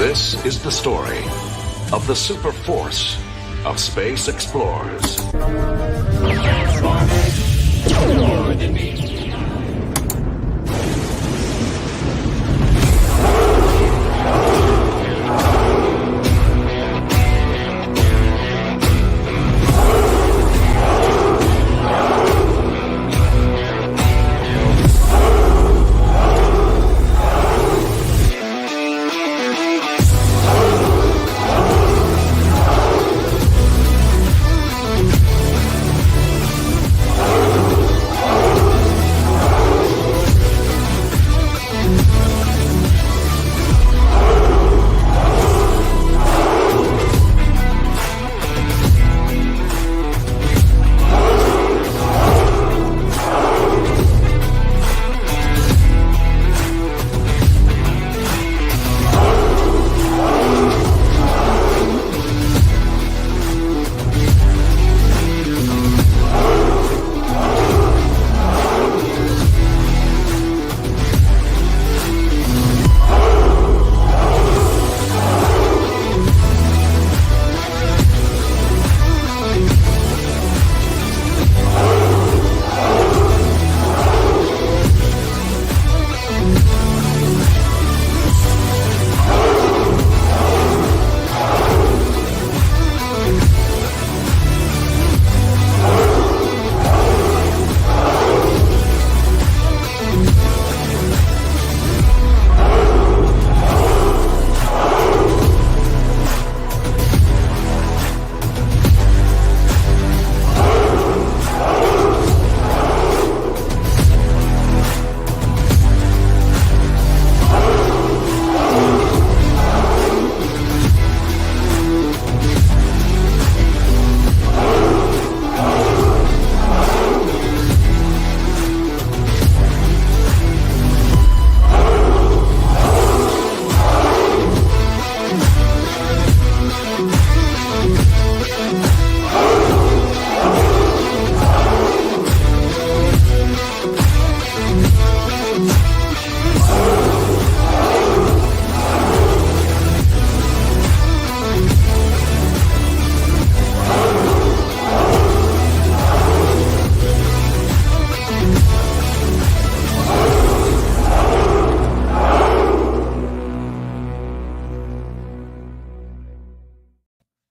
This is the story of the super force of space explorers.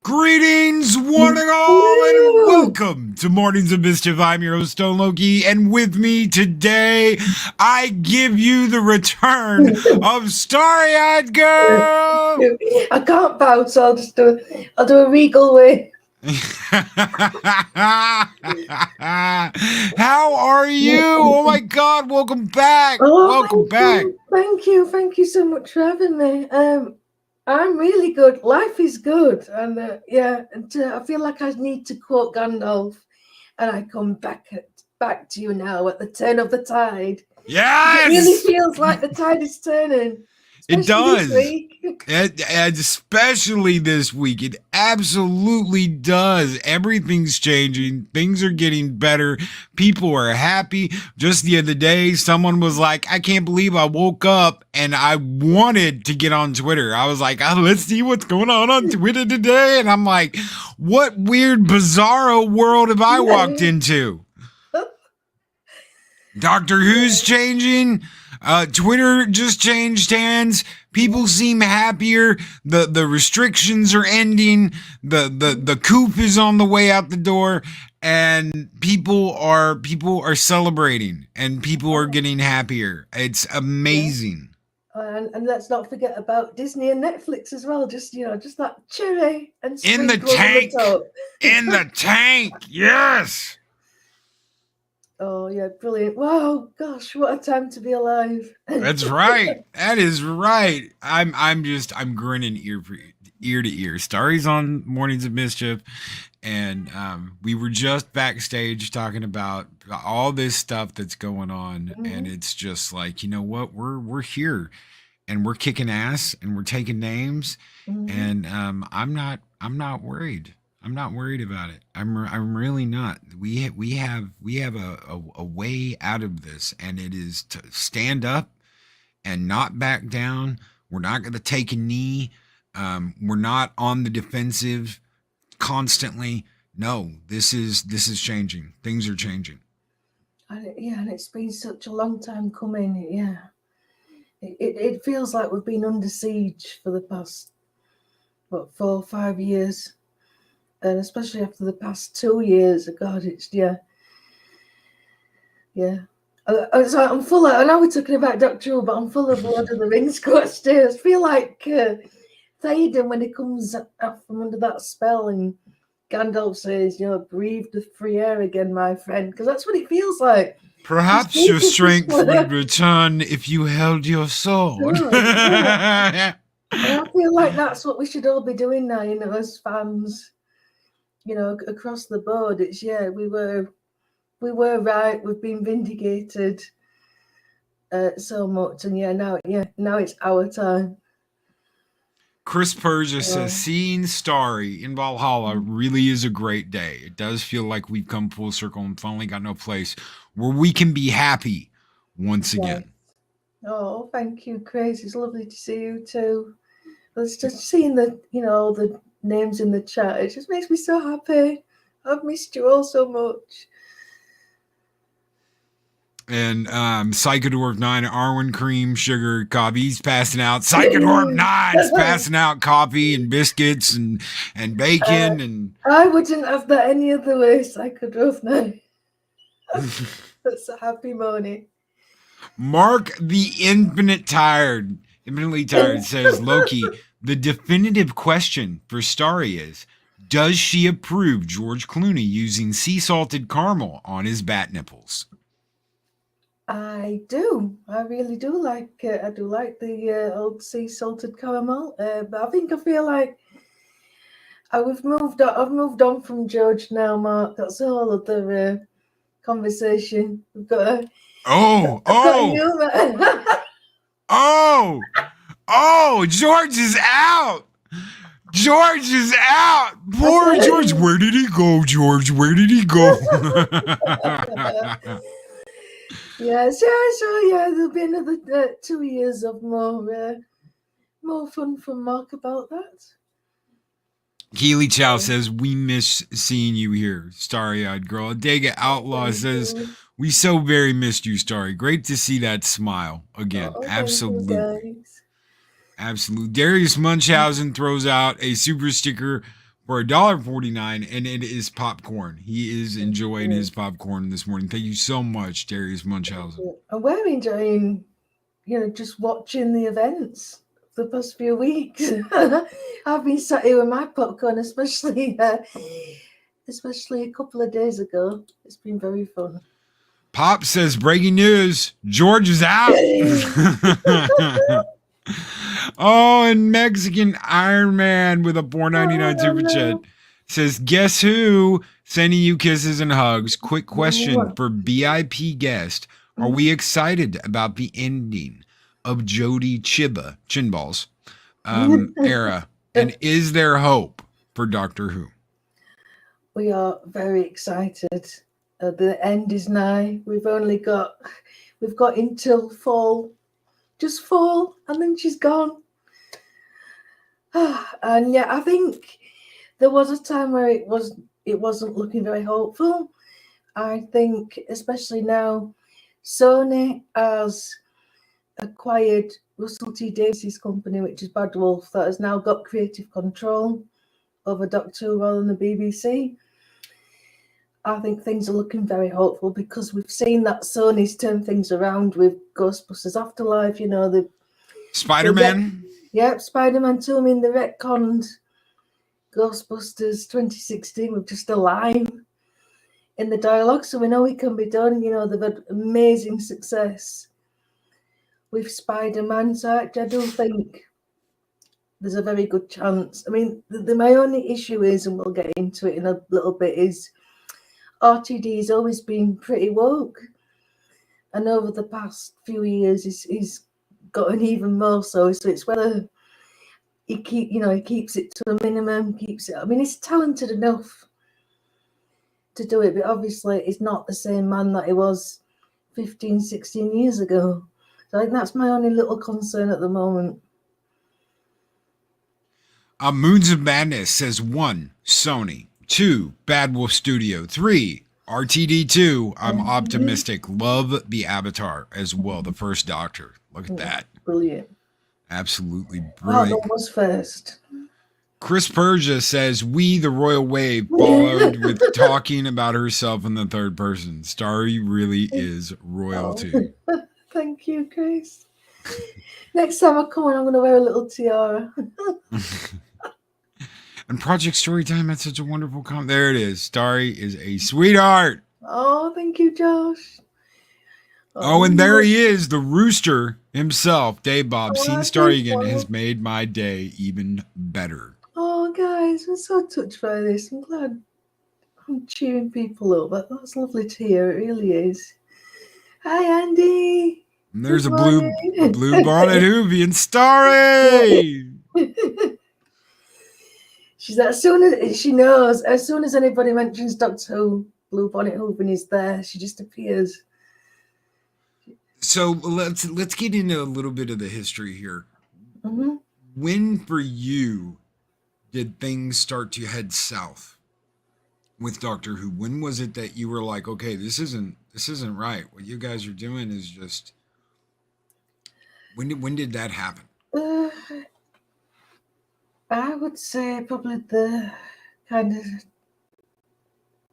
Greetings, one and all, and welcome to Mornings of Mischief. I'm your host, Stone Loki, and with me today, I give you the return of Starry Eyed Girl. I can't bow, so I'll do a regal way. How are you? Oh my God, welcome back. Welcome back. Thank you so much for having me. I'm really good. Life is good, and I feel like I need to quote Gandalf, and I come back to you now at the turn of the tide. Yes, it really feels like the tide is turning. It does. This week. And especially this week, it absolutely does. Everything's changing. Things are getting better. People are happy. Just the other day, someone was like, I can't believe I woke up and I wanted to get on Twitter. I was like, oh, let's see what's going on Twitter today. And I'm like, what weird, bizarro world have I walked into? Doctor Who's changing. Twitter just changed hands. People seem happier. The restrictions are ending. The coup is on the way out the door, and people are celebrating, and people are getting happier. It's amazing. And let's not forget about Disney and Netflix as well. Just that cherry and in the tank. In the tank. Yes. Oh yeah, brilliant! Wow, gosh, what a time to be alive! That's right. That is right. I'm grinning ear to ear. Starry's on Mornings of Mischief, and we were just backstage talking about all this stuff that's going on, and it's just like, you know what, we're here, and we're kicking ass, and we're taking names, and I'm not worried. I'm not worried about it. I'm really not. We have a way out of this, and it is to stand up and not back down. We're not going to take a knee. We're not on the defensive constantly. No, this is changing. Things are changing. And it's been such a long time coming. Yeah, it feels like we've been under siege for the past 4 or 5 years, and especially after the past 2 years. God, it's yeah. So I'm full of. I know we're talking about Doctor Who, but I'm full of Lord of the Rings questions. I feel like Théoden when he comes out from under that spell and Gandalf says, breathe the free air again, my friend, because that's what it feels like. Perhaps your strength would return if you held your sword. And I feel like that's what we should all be doing now, as fans, across the board. It's we were right. We've been vindicated so much, and now it's our time. Chris Persia says, seeing Starry in Valhalla really is a great day. It does feel like we've come full circle and finally gotten to a place where we can be happy once again. Oh, thank you, Chris. It's lovely to see you too. It's just seeing the names in the chat. It just makes me so happy. I've missed you all so much. And Psychodorf 9, Arwen Cream, Sugar, Coffee, he's passing out. Psychodorf 9's passing out coffee and biscuits and bacon. And I wouldn't have that any other way, Psychodorf 9. That's a happy morning. Mark the infinitely tired says, Loki, the definitive question for Starry is, does she approve George Clooney using sea salted caramel on his bat nipples? I do. I really do like. I do like the old sea salted caramel. But I feel like I've moved on from George now, Mark. That's a whole other conversation. We've got George is out. George is out. Poor George. Where did he go, George? Where did he go? There'll be another 2 years of more fun from Mark about that. Keely Chow says, we miss seeing you here, Starry Eyed Girl. Dega Outlaw says, we so very missed you, Starry. Great to see that smile again. Absolutely. Absolutely. Darius Munchausen throws out a super sticker for $1.49, and it is popcorn. He is enjoying his popcorn this morning. Thank you so much, Darius Munchausen. And we're enjoying, just watching the events the past few weeks. I've been sat here with my popcorn, especially a couple of days ago. It's been very fun. Pop says, breaking news, George is out. Oh, and Mexican Iron Man with a $4.99 super chat says, guess who? Sending you kisses and hugs. Quick question for BIP guest. Are we excited about the ending of Jodie Chinballs era? And is there hope for Doctor Who? We are very excited. The end is nigh. We've got until fall. Just fall, and then she's gone. And I think there was a time where it wasn't looking very hopeful. I think, especially now, Sony has acquired Russell T Davies' company, which is Bad Wolf, that has now got creative control over Doctor Who rather than the BBC. I think things are looking very hopeful because we've seen that Sony's turned things around with Ghostbusters Afterlife, the Spider-Man? Spider-Man 2. I mean, they retconned Ghostbusters 2016 with just a line in the dialogue, so we know it can be done. They've had amazing success with Spider-Man, so I do think there's a very good chance. I mean, my only issue is, and we'll get into it in a little bit, is RTD has always been pretty woke, and over the past few years, he's gotten even more so. So it's whether he keeps it to a minimum, I mean, he's talented enough to do it, but obviously he's not the same man that he was 15, 16 years ago. So I think that's my only little concern at the moment. Moons of Madness says 1, Sony. 2, Bad Wolf Studio. 3, RTD2. I'm optimistic. Love the Avatar as well. The First Doctor. Look at that. Brilliant. Absolutely Oh, brilliant. that was first. Chris Persia says, we, the Royal Wave, followed with talking about herself in the third person. Starry really is royalty. Oh, thank you, Chris. Next time I come on, I'm going to wear a little tiara. And Project Storytime had such a wonderful comment. There it is. Starry is a sweetheart. Oh, thank you, Josh. Oh, and there he is, the rooster himself, Dave Bob. Oh, Seeing Starry again has made my day even better. Oh, guys, I'm so touched by this. I'm glad I'm cheering people up. That's lovely to hear. It really is. Hi, Andy. And there's a blue bonnet Whovian. Starry! She's as soon as she knows, as soon as anybody mentions Doctor Who, Blue Bonnet Whovian is there. She just appears. So let's get into a little bit of the history here. Mm-hmm. When for you did things start to head south with Doctor Who? When was it that you were like, okay, this isn't right. What you guys are doing is just. When did that happen? I would say probably the kind of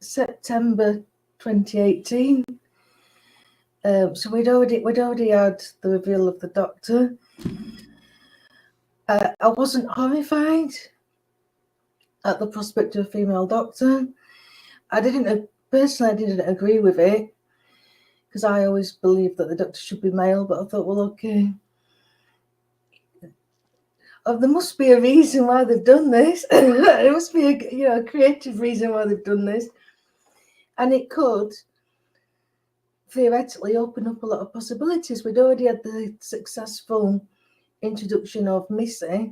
September 2018. So we'd already had the reveal of the Doctor. I wasn't horrified at the prospect of a female Doctor. I didn't agree with it because I always believed that the Doctor should be male. But I thought, well, okay. There must be a reason why they've done this. There must be a creative reason why they've done this, and it could theoretically open up a lot of possibilities. We'd already had the successful introduction of Missy,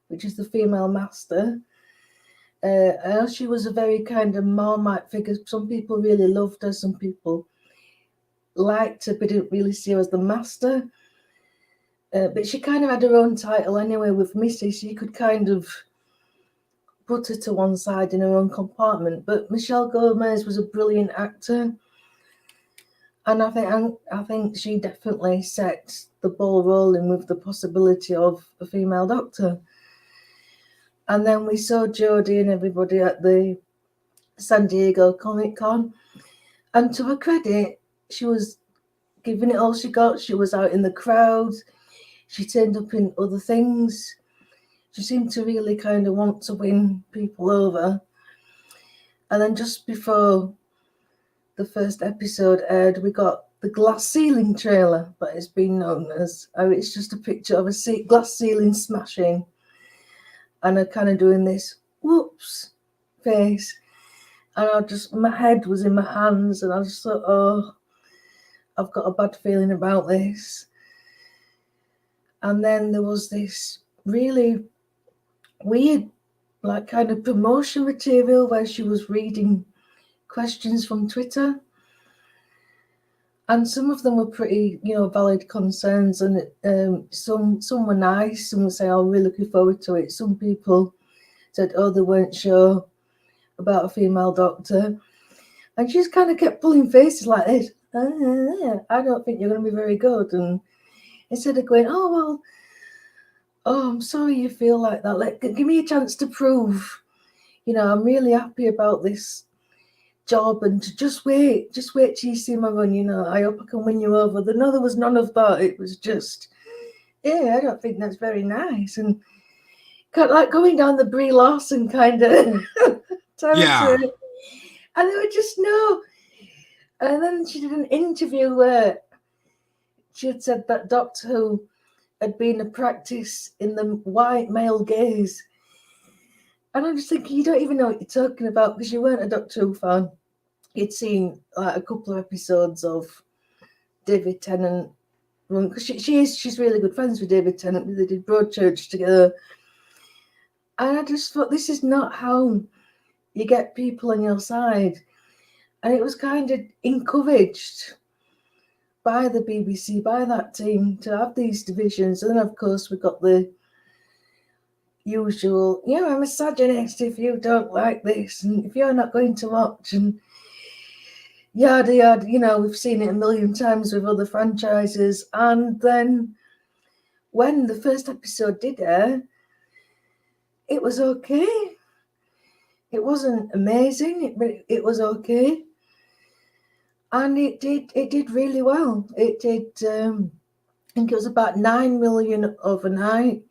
which is the female master. She was a very kind of Marmite figure. Some people really loved her. Some people liked her, but didn't really see her as the master. But she kind of had her own title anyway with Missy, so you could kind of put her to one side in her own compartment. But Michelle Gomez was a brilliant actor, and I think she definitely set the ball rolling with the possibility of a female Doctor. And then we saw Jodie and everybody at the San Diego Comic-Con, and to her credit, she was giving it all she got. She was out in the crowd. She turned up in other things. She seemed to really kind of want to win people over. And then just before the first episode aired, we got the glass ceiling trailer that has been known as. It's just a picture of a glass ceiling smashing and her kind of doing this whoops face. And my head was in my hands and I just thought, oh, I've got a bad feeling about this. And then there was this really weird, like, kind of promotion material where she was reading questions from Twitter. And some of them were pretty, valid concerns. And some were nice. Some would say, oh, we're looking forward to it. Some people said, oh, they weren't sure about a female Doctor. And she just kind of kept pulling faces like this. I don't think you're going to be very good. And instead of going, oh, I'm sorry you feel like that. Give me a chance to prove, I'm really happy about this job and to just wait till you see my run, I hope I can win you over. No, there was none of that. It was just, I don't think that's very nice. And like going down the Brie Larson kind of territory. Yeah. And they were just, no. And then she did an interview where she had said that Doctor Who had been a practice in the white male gaze. And I'm just thinking, you don't even know what you're talking about because you weren't a Doctor Who fan. You'd seen like a couple of episodes of David Tennant run, because she's really good friends with David Tennant. They did Broadchurch together. And I just thought, this is not how you get people on your side. And it was kind of encouraged by the BBC, by that team, to have these divisions. And then, of course, we got the usual, I'm a misogynist if you don't like this, and if you're not going to watch, and yada yada. We've seen it a million times with other franchises. And then when the first episode did air, it was okay. It wasn't amazing, but it was okay. And it did really well. It did, I think it was about 9 million overnight,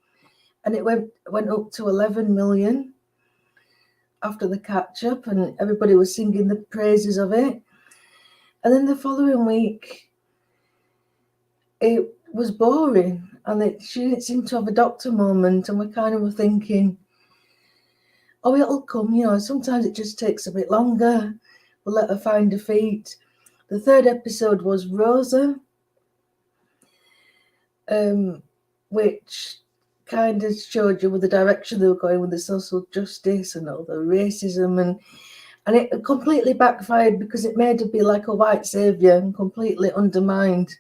and it went up to 11 million after the catch up, and everybody was singing the praises of it. And then the following week, it was boring, and she didn't seem to have a doctor moment, and we kind of were thinking, oh, it'll come. Sometimes it just takes a bit longer. We'll let her find her feet. The third episode was Rosa, which kind of showed you with the direction they were going with the social justice and all the racism, and it completely backfired because it made her be like a white savior and completely undermined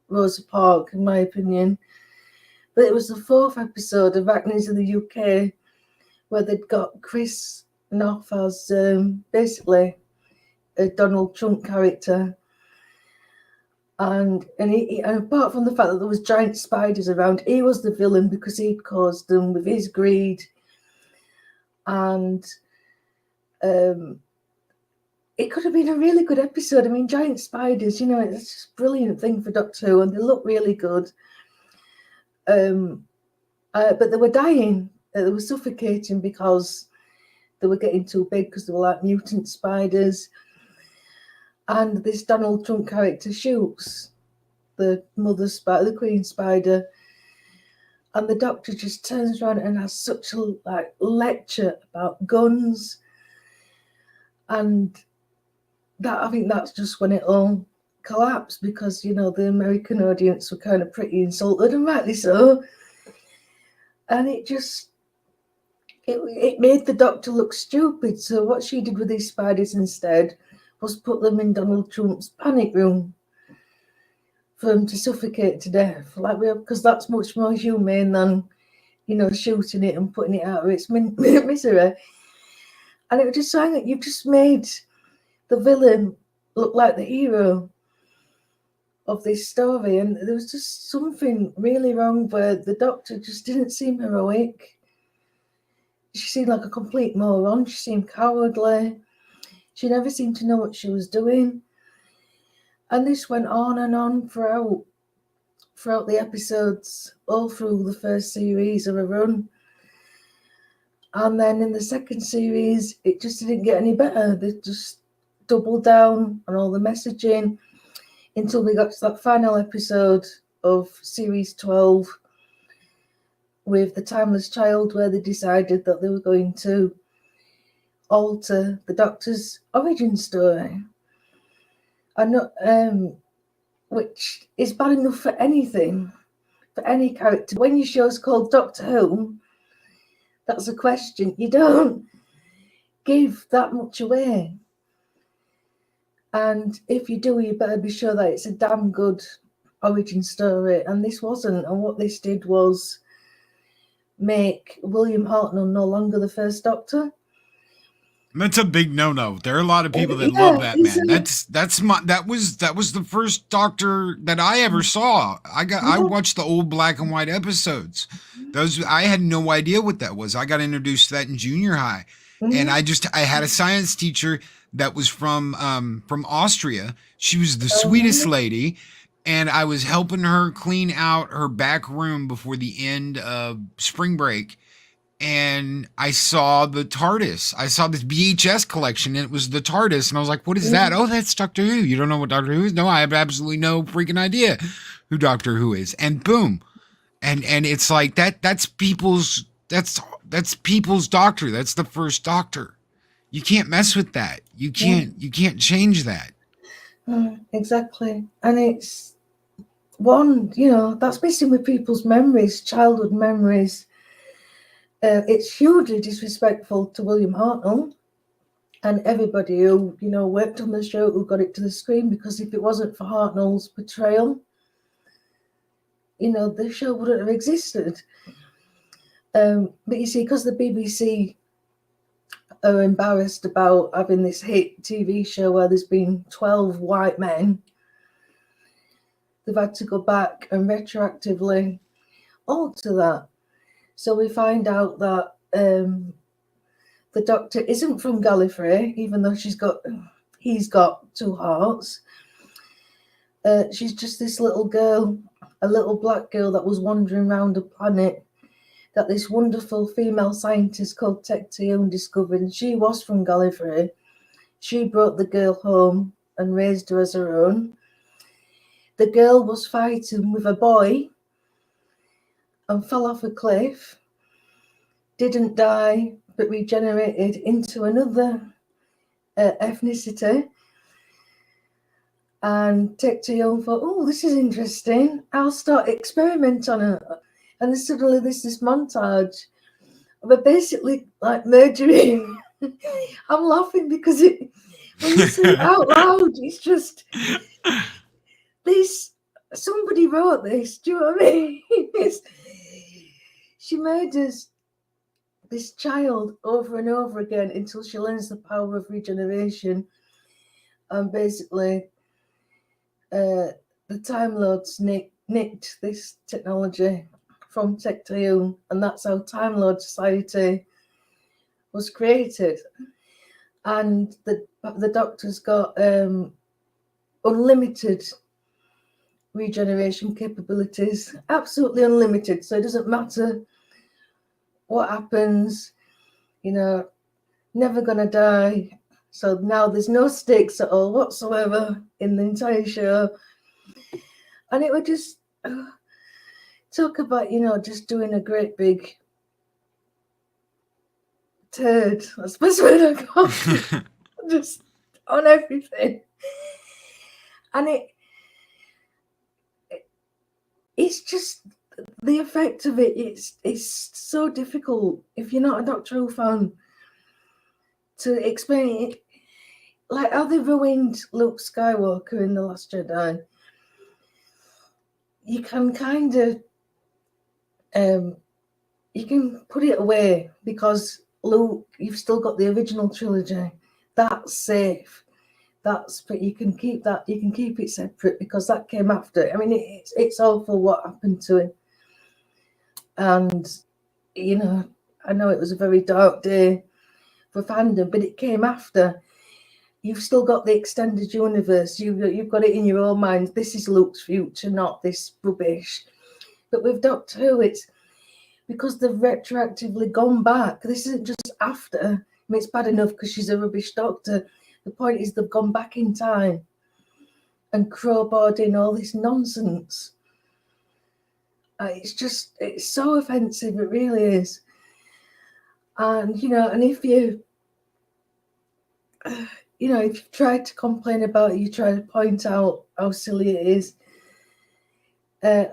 Rosa Parks, in my opinion. But it was the fourth episode of Acnes in the UK where they'd got Chris Noth as basically a Donald Trump character. And apart from the fact that there was giant spiders around, he was the villain because he'd caused them with his greed. And it could have been a really good episode. I mean, giant spiders, it's just a brilliant thing for Doctor Who, and they look really good. But they were dying. They were suffocating because they were getting too big because they were like mutant spiders. And this Donald Trump character shoots the mother spider, the queen spider, and the Doctor just turns around and has such a lecture about guns. And I think that's just when it all collapsed, because the American audience were kind of pretty insulted, and rightly so. And it made the Doctor look stupid. So what she did with these spiders instead was put them in Donald Trump's panic room for him to suffocate to death, because that's much more humane than shooting it and putting it out of its misery. And it was just saying that you've just made the villain look like the hero of this story, and there was just something really wrong where the Doctor just didn't seem heroic. She seemed like a complete moron. She seemed cowardly. She never seemed to know what she was doing. And this went on and on throughout the episodes, all through the first series of a run. And then in the second series, it just didn't get any better. They just doubled down on all the messaging until we got to that final episode of series 12 with The Timeless Child, where they decided that they were going to alter the Doctor's origin story. Which is bad enough for anything, for any character. When your show's called Doctor Who, that's a question. You don't give that much away. And if you do, you better be sure that it's a damn good origin story. And this wasn't. And what this did was make William Hartnell no longer the first Doctor. That's a big no-no. There are a lot of people that love that man. That was the first Doctor that I ever saw. I watched the old black and white episodes. I had no idea what that was. I got introduced to that in junior high, and I had a science teacher that was from Austria. She was the sweetest lady, and I was helping her clean out her back room before the end of spring break. And I saw the TARDIS. I saw this VHS collection, and it was the TARDIS. And I was like, what is that? Oh, that's Doctor Who. You don't know what Doctor Who is? No, I have absolutely no freaking idea who Doctor Who is. And boom. And it's like that's people's Doctor. That's the first Doctor. You can't mess with that. You can't change that. Exactly. And it's that's messing with people's memories, childhood memories. It's hugely disrespectful to William Hartnell and everybody who, worked on the show, who got it to the screen, because if it wasn't for Hartnell's portrayal, the show wouldn't have existed. But you see, because the BBC are embarrassed about having this hit TV show where there's been 12 white men, they've had to go back and retroactively alter that. So we find out that the doctor isn't from Gallifrey, even though he's got two hearts. She's just this little girl, a little black girl that was wandering around a planet that this wonderful female scientist called Tecteun discovered, and she was from Gallifrey. She brought the girl home and raised her as her own. The girl was fighting with a boy and fell off a cliff, didn't die, but regenerated into another ethnicity. And Tecteun thought, oh, this is interesting. I'll start experiment on her. And then suddenly there's this montage of basically like murdering. I'm laughing because when you say it out loud, it's just this. Somebody wrote this. Do you know what I mean? She murders this child over and over again until she learns the power of regeneration. And basically, the Time Lords nicked this technology from Tecteun, and that's how Time Lord Society was created. And the Doctor's got unlimited regeneration capabilities, absolutely unlimited. So it doesn't matter what happens, never gonna die. So now there's no stakes at all whatsoever in the entire show. And it would just talk about, just doing a great big turd. That's the best way to go. Just on everything. And it's just the effect of it. It's so difficult if you're not a Doctor Who fan to explain it. Like how they ruined Luke Skywalker in The Last Jedi. You can kind of you can put it away because Luke, you've still got the original trilogy. That's safe. But you can keep that. You can keep it separate because that came after. I mean, it's awful what happened to him. And I know it was a very dark day for fandom, but it came after. You've still got the extended universe. You've got it in your own mind. This is Luke's future, not this rubbish. But with Doctor Who, it's because they've retroactively gone back. This isn't just after. I mean, it's bad enough because she's a rubbish doctor. The point is they've gone back in time and crowbarred in all this nonsense. It's so offensive. It really is. And, and if you try to complain about it, you try to point out how silly it is,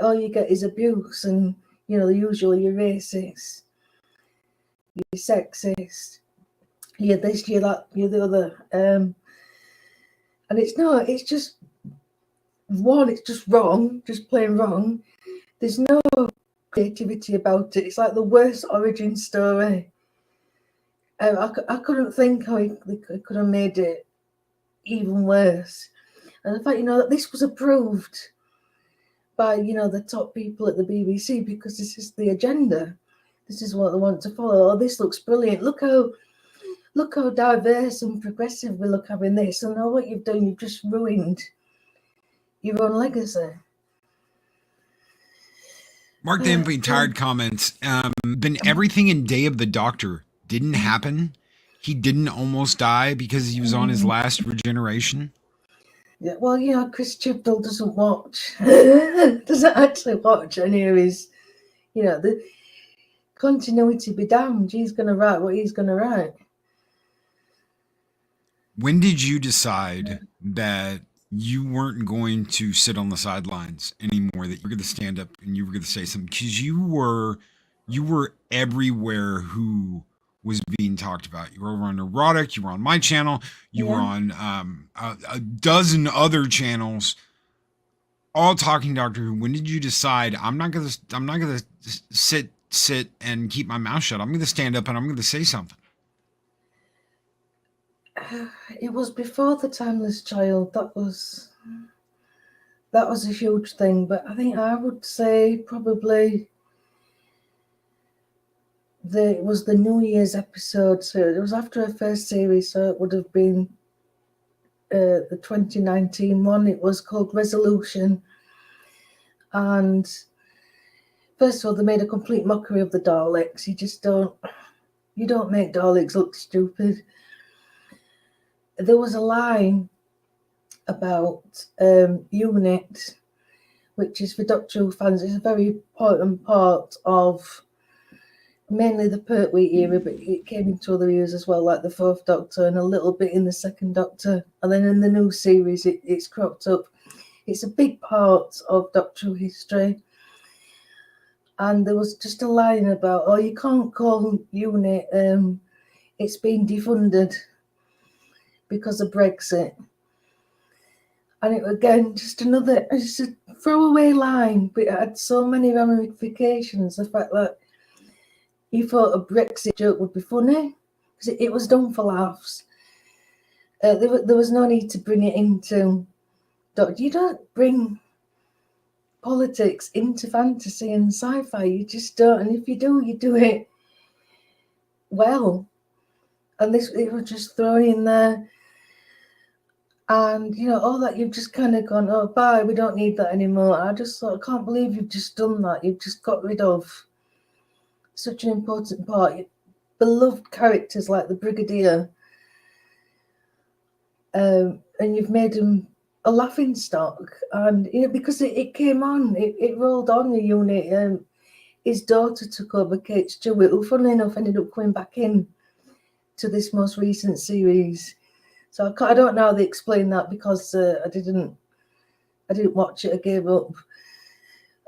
all you get is abuse. And, usually you're racist, you're sexist, you're this, you're that, you're the other. And it's just wrong, just plain wrong. There's no creativity about it. It's like the worst origin story. I couldn't think how they could have made it even worse. And the fact, that this was approved by, the top people at the BBC because this is the agenda. This is what they want to follow. Oh, this looks brilliant. Look how diverse and progressive we look having this. And all what you've done, you've just ruined your own legacy. Mark the Empty Tired comments. Been everything in Day of the Doctor didn't happen. He didn't almost die because he was on his last regeneration. Yeah, well, Chris Chibnall doesn't watch, doesn't actually watch any of his, the continuity be damned. He's going to write what he's going to write. When did you decide that you weren't going to sit on the sidelines anymore, that you were going to stand up and you were going to say something? Because you were everywhere who was being talked about. You were over on Erotic, you were on my channel, you were on a dozen other channels, all talking Doctor Who. When did you decide I'm not gonna sit sit and keep my mouth shut. I'm going to stand up and I'm going to say something. It was before The Timeless Child. That was a huge thing. But I think I would say probably it was the New Year's episode. So it was after her first series. So it would have been the 2019 one. It was called Resolution. And first of all, they made a complete mockery of the Daleks. You don't make Daleks look stupid. There was a line about Unit, which is for Doctor Who fans. It's a very important part of mainly the Pertwee era, but it came into other eras as well, like the Fourth Doctor and a little bit in the Second Doctor. And then in the new series, it's cropped up. It's a big part of Doctor Who history. And there was just a line about, you can't call Unit, it's been defunded because of Brexit. And it again, just a throwaway line, but it had so many ramifications. The fact that you thought a Brexit joke would be funny, because it was done for laughs. There was no need to bring it into... You don't bring politics into fantasy and sci-fi. You just don't. And if you do, you do it well. And it was just thrown in there. And, all that, you've just kind of gone, oh, bye, we don't need that anymore. I just thought, I can't believe you've just done that. You've just got rid of such an important part. Beloved characters like the Brigadier. And you've made him a laughing stock. And, because it came on, it rolled on the Unit. His daughter took over, Kate Stewart, who, funnily enough, ended up coming back in to this most recent series. So I don't know how they explain that, because I didn't watch it. I gave up.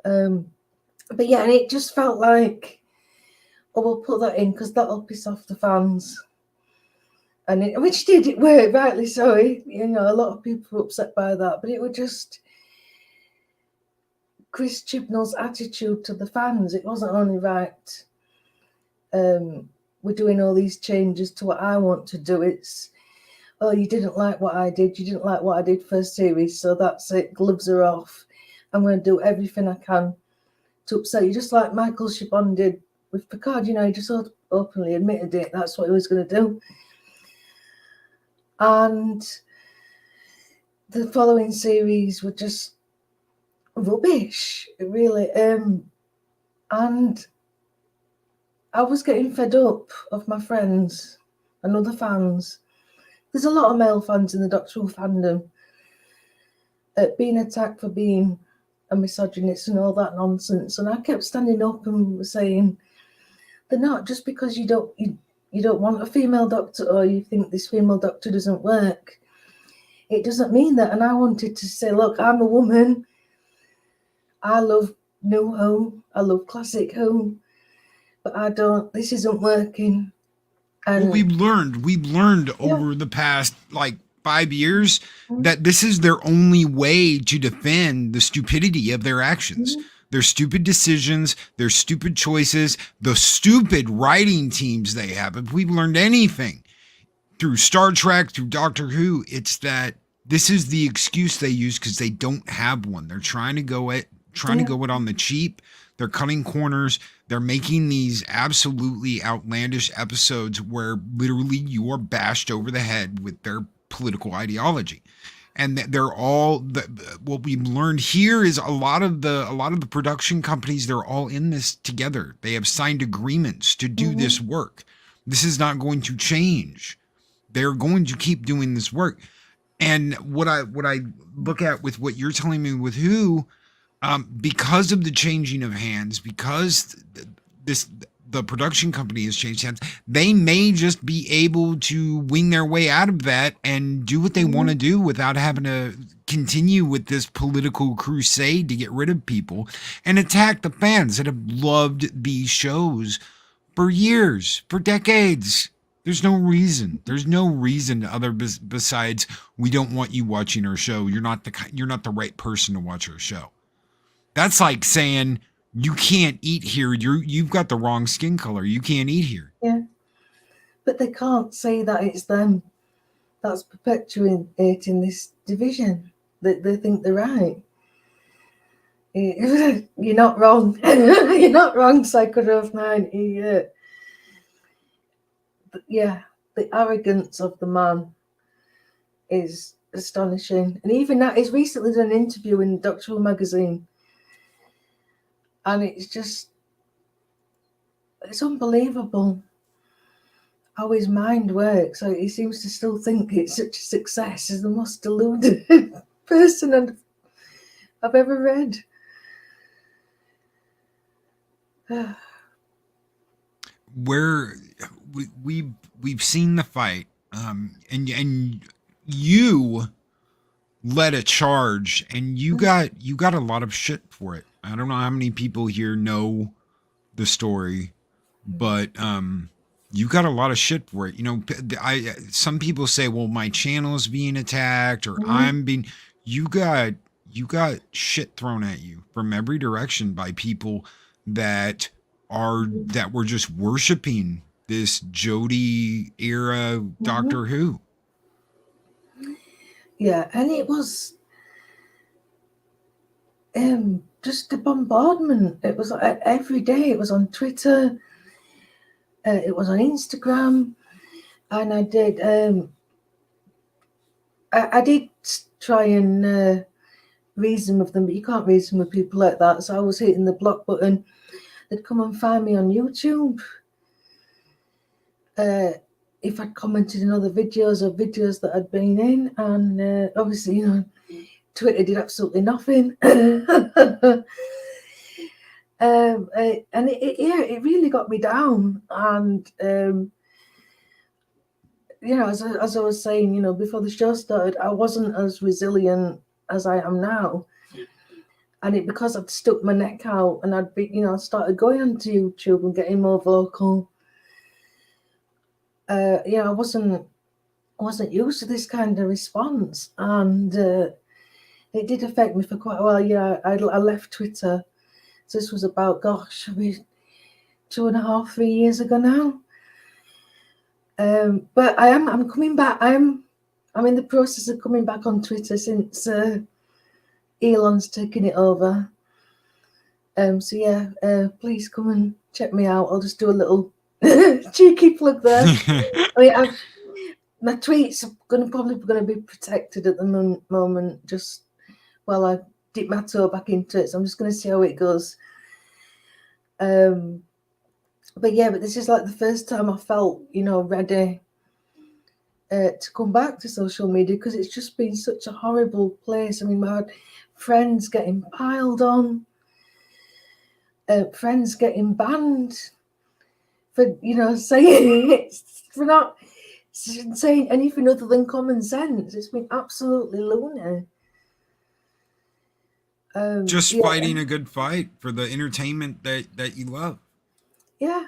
But yeah, and it just felt like, we'll put that in because that'll piss off the fans. And which did, it worked, rightly so. A lot of people were upset by that, but it was just Chris Chibnall's attitude to the fans. It wasn't only right. We're doing all these changes to what I want to do. It's, you didn't like what I did. You didn't like what I did first series, so that's it. Gloves are off. I'm going to do everything I can to upset you, just like Michael Chabon did with Picard. He just openly admitted it. That's what he was going to do. And the following series were just rubbish, really. And I was getting fed up of my friends and other fans. There's a lot of male fans in the Doctor Who fandom being attacked for being a misogynist and all that nonsense. And I kept standing up and saying, they're not, just because you don't want a female doctor or you think this female doctor doesn't work. It doesn't mean that. And I wanted to say, look, I'm a woman. I love New Who. I love Classic Who. But this isn't working. And we've learned over the past 5 years that this is their only way to defend the stupidity of their actions. Their stupid decisions, their stupid choices, the stupid writing teams they have. If we've learned anything through Star Trek, through Doctor Who, it's that this is the excuse they use because they don't have one. They're trying to go it on the cheap. They're cutting corners. They're making these absolutely outlandish episodes where literally you are bashed over the head with their political ideology. And they're all what we've learned here is a lot of the production companies, they're all in this together. They have signed agreements to do this work. This is not going to change. They're going to keep doing this work. And what I look at with what you're telling me with Who, because of the changing of hands, because the production company has changed hands, they may just be able to wing their way out of that and do what they want to do without having to continue with this political crusade to get rid of people and attack the fans that have loved these shows for years, for decades. There's no reason. There's no reason besides we don't want you watching our show. You're not the right person to watch our show. That's like saying you can't eat here. You've got the wrong skin color. You can't eat here. Yeah. But they can't say that it's them that's perpetuating this division. They think they're right. You're not wrong. You're not wrong, Psychodove 9. Yeah, the arrogance of the man is astonishing. And even that, he's recently done an interview in Doctoral magazine. And it's unbelievable how his mind works. So he seems to still think it's such a success. He's the most deluded person I've ever read. Where we've seen the fight, and you led a charge, and you got a lot of shit for it. I don't know how many people here know the story, but you got a lot of shit for it. You know, some people say, well, my channel is being attacked, or I'm being. You got shit thrown at you from every direction by people that were just worshiping this Jodie era Doctor Who. Yeah, and it was just a bombardment. It was every day. It was on Twitter. It was on Instagram, and I did. I did try and reason with them, but you can't reason with people like that. So I was hitting the block button. They'd come and find me on YouTube. If I'd commented in other videos or videos that I'd been in, and obviously, you know, Twitter did absolutely nothing. And it really got me down. And you know, as I was saying, you know, before the show started, I wasn't as resilient as I am now. And because I'd stuck my neck out and I'd be, you know, started going onto YouTube and getting more vocal. You know, I wasn't used to this kind of response, and it did affect me for quite a while. Yeah, I left Twitter. So this was about, gosh, 2.5, 3 years ago now. But I'm coming back. I'm in the process of coming back on Twitter since Elon's taken it over. So yeah, please come and check me out. I'll just do a little cheeky plug there. I mean, my tweets are probably going to be protected at the moment, just while I dip my toe back into it. So I'm just going to see how it goes. But this is like the first time I felt, you know, ready to come back to social media, because it's just been such a horrible place. I mean, I had friends getting piled on, friends getting banned for, you know, for not saying anything other than common sense. It's been absolutely loony. Just fighting a good fight for the entertainment that you love. Yeah,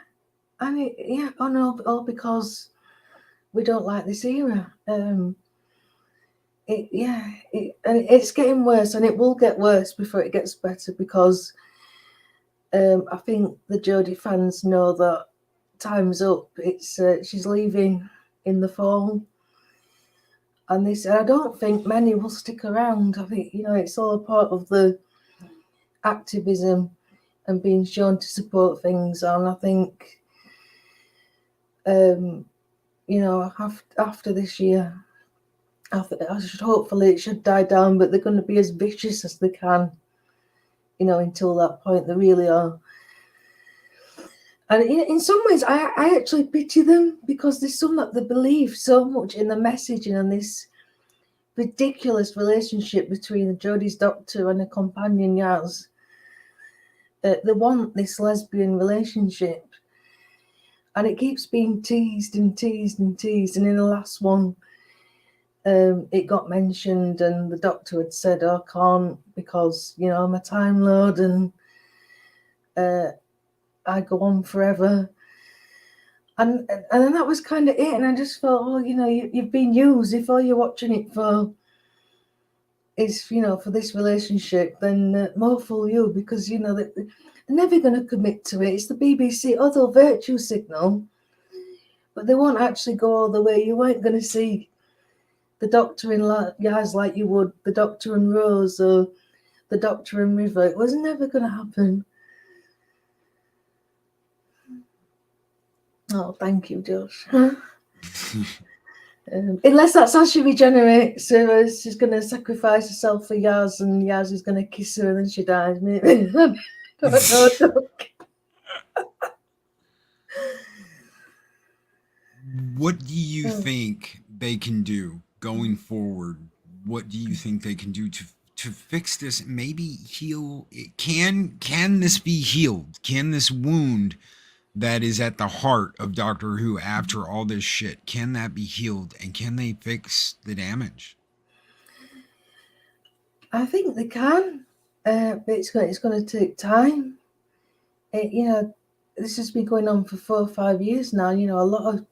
and all because we don't like this era. It's getting worse, and it will get worse before it gets better, because I think the Jodie fans know that time's up. It's she's leaving in the fall, and they said I don't think many will stick around. I think, you know, it's all a part of the activism and being shown to support things, and I think you know, after this year, hopefully it should die down, but they're going to be as vicious as they can, you know, until that point. They really are. And in some ways, I actually pity them, because there's some that they believe so much in the messaging and this ridiculous relationship between the Jodie's doctor and her companion Yaz. They want this lesbian relationship, and it keeps being teased and teased and teased. And in the last one, it got mentioned, and the doctor had said, "Oh, I can't, because, you know, I'm a Time Lord and I go on forever." And then that was kind of it. And I just felt, well, you know, you've been used. If all you're watching it for is, you know, for this relationship, then more fool you, because, you know, They're never going to commit to it. It's the BBC. Oh, they'll virtue signal, but they won't actually go all the way. You weren't going to see the Doctor in Yaz like you would the Doctor and Rose or the Doctor and River. It was never going to happen. Oh, thank you, Josh. Unless that's how she regenerates, so she's going to sacrifice herself for Yaz, and Yaz is going to kiss her, and then she dies. Maybe. Don't. What do you think they can do going forward? What do you think they can do to fix this? Maybe heal it. Can this be healed? Can this wound that is at the heart of Doctor Who after all this shit, can that be healed, and can they fix the damage? I think they can, but it's going to take time. This has been going on for 4 or 5 years now. A lot of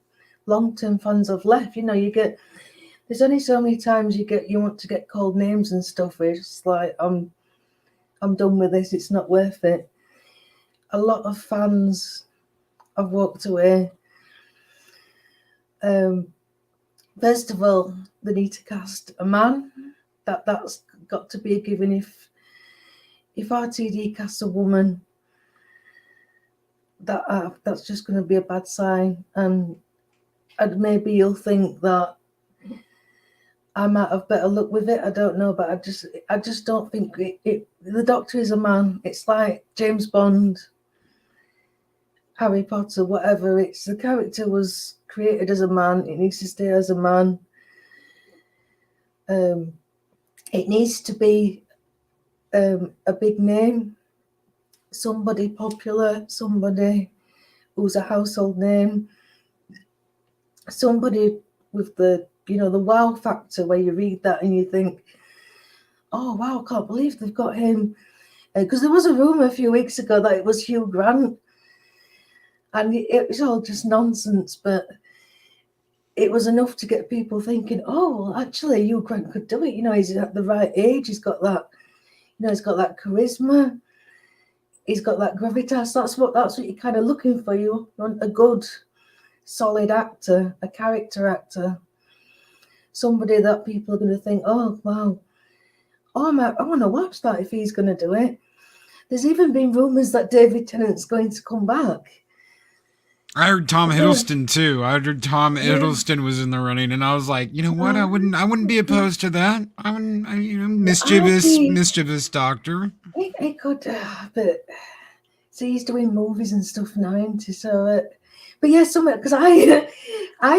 long-term fans have left. There's only so many times you want to get called names and stuff. Where it's like I'm done with this. It's not worth it. A lot of fans have walked away. First of all, they need to cast a man. That's got to be a given. If RTD casts a woman, that's just going to be a bad sign. And maybe you'll think that I might have better luck with it. I don't know, but I just don't think the Doctor is a man. It's like James Bond, Harry Potter, whatever. It's the character was created as a man. It needs to stay as a man. It needs to be a big name, somebody popular, somebody who's a household name, somebody with the wow factor where you read that and you think, oh wow, I can't believe they've got him. Because there was a rumor a few weeks ago that it was Hugh Grant, and it was all just nonsense, but it was enough to get people thinking, oh, well, actually Hugh Grant could do it. He's at the right age. He's got that, he's got that charisma. He's got that gravitas. That's what you're kind of looking for. You want a good, solid actor, a character actor, somebody that people are going to think, oh wow, I want to watch that if he's going to do it. There's even been rumors that David Tennant's going to come back. I heard Tom Hiddleston too. I heard Tom Hiddleston was in the running, and I was like, you know what? I wouldn't be opposed to that. I wouldn't, mischievous Doctor. It could, but see, he's doing movies and stuff now, isn't he? So, but yeah, because I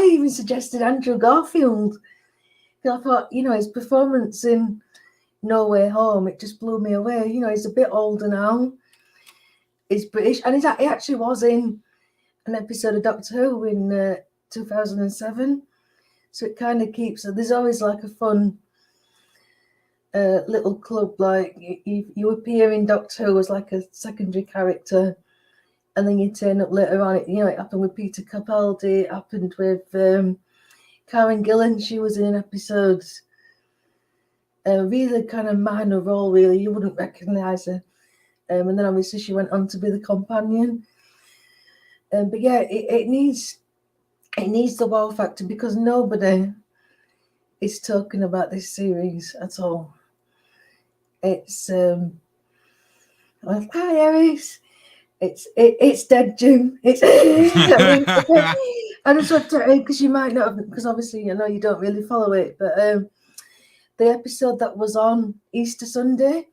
even suggested Andrew Garfield. I thought, his performance in No Way Home, it just blew me away. He's a bit older now. He's British, and he actually was in an episode of Doctor Who in 2007. So it kind of keeps. There's always like a fun little club. Like you appear in Doctor Who as like a secondary character, and then you turn up later on. It happened with Peter Capaldi. It happened with Karen Gillan. She was in an episode. Really kind of minor role. Really, you wouldn't recognise her. And then obviously she went on to be the companion. But yeah, it needs the wow factor, because nobody is talking about this series at all. It's hi Aries. It's dead, Jim. It's I just want to, because you might not have, because obviously you don't really follow it, but the episode that was on Easter Sunday.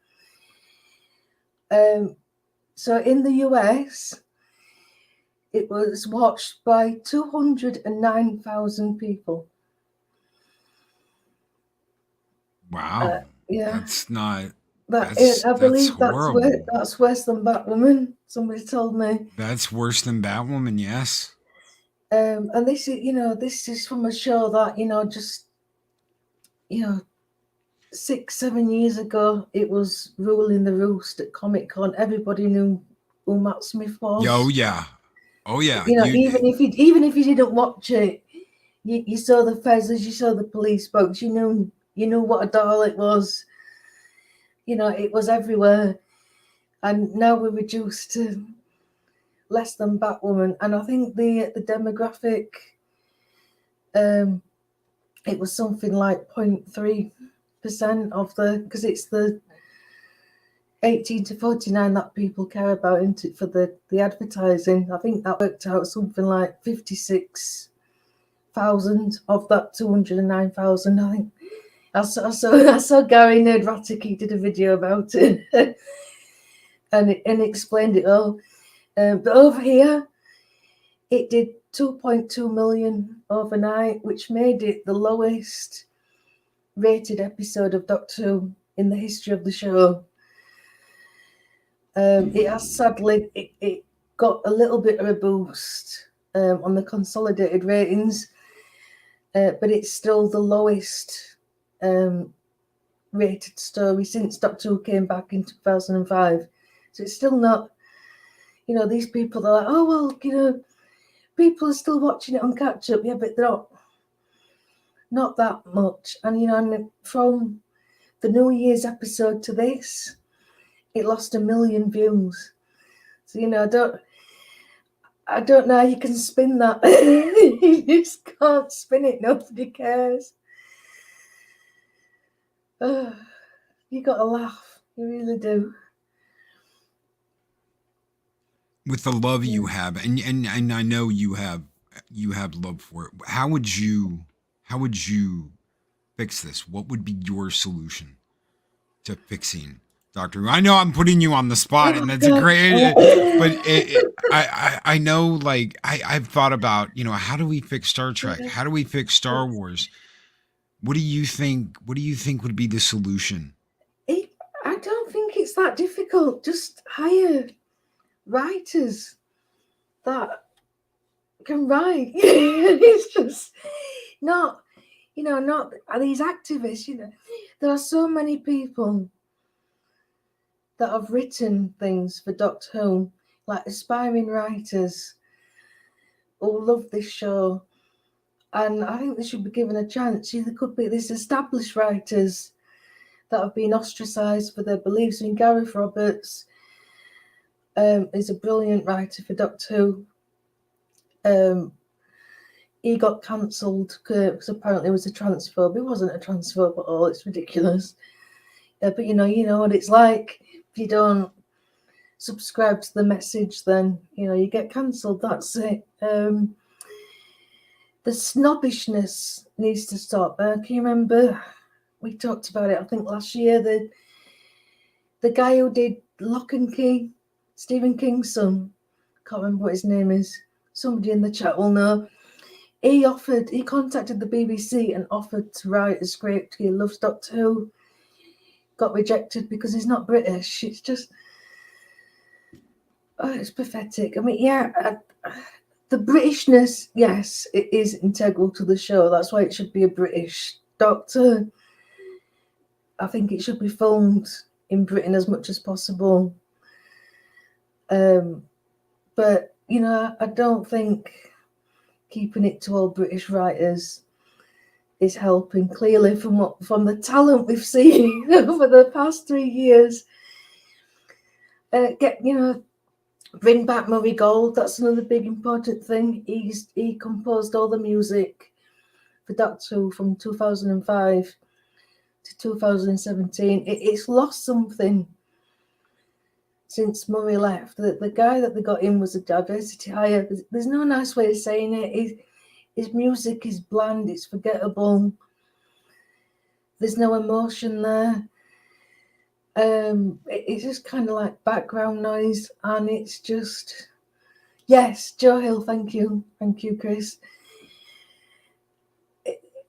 So in the US, it was watched by 209,000 people. Wow. Yeah. That's not. I believe that's worse than Batwoman. Somebody told me. That's worse than Batwoman, yes. And this is from a show that, just 6-7 years ago, it was ruling the roost at Comic-Con. Everybody knew who Matt Smith was. Oh yeah. Even if you didn't watch it, you saw the feathers, you saw the police boats, you knew what a Dalek was. It was everywhere. and now we're reduced to less than Batwoman. And I think the demographic, it was something like 0.3% of because it's the 18 to 49 that people care about into for the advertising. I think that worked out something like 56,000 of that 209,000. I think I saw Gary Nerdrotic. He did a video about it and explained it all. But over here, it did 2.2 million overnight, which made it the lowest rated episode of Doctor Who in the history of the show. It has sadly it got a little bit of a boost on the consolidated ratings, but it's still the lowest rated story since Doctor Who came back in 2005. So it's still not, these people are like, oh well, people are still watching it on catch up, yeah, but they're not that much. And and from the New Year's episode to this, it lost 1 million views. So I don't know how you can spin that. You just can't spin it. Nobody cares. You got to laugh. You really do. With the love you have, and I know you have love for it. How would you fix this? What would be your solution to fixing Doctor Who? I know I'm putting you on the spot, and that's a great. But I know, like I've thought about, how do we fix Star Trek? How do we fix Star Wars? What do you think? What do you think would be the solution? I don't think it's that difficult. Just hire writers that can write. It's just not, not these activists. There are so many people that have written things for Doctor Who, like aspiring writers who love this show, and I think they should be given a chance. There could be these established writers that have been ostracised for their beliefs. I mean, Gareth Roberts is a brilliant writer for Doctor Who. He got cancelled because apparently he was a transphobe. He wasn't a transphobe at all. It's ridiculous. But you know what it's like. If you don't subscribe to the message, then you get cancelled. That's it. The snobbishness needs to stop. Can you remember we talked about it? I think last year the guy who did Lock and Key, Stephen King's son. Can't remember what his name is. Somebody in the chat will know. He contacted the BBC and offered to write a script. He loves Doctor Who. Got rejected because he's not British. It's just, it's pathetic. I mean, the Britishness, yes, it is integral to the show. That's why it should be a British Doctor. I think it should be filmed in Britain as much as possible. But, I don't think keeping it to all British writers is helping. Clearly, from the talent we've seen over the past 3 years. Bring back Murray Gold. That's another big important thing. He composed all the music for Doctor Who from 2005 to 2017. It's lost something since Murray left. The guy that they got in was a diversity hire. There's no nice way of saying it. His music is bland. It's forgettable. There's no emotion there. It's just kind of like background noise, and it's just, yes, Joe Hill, thank you, Chris.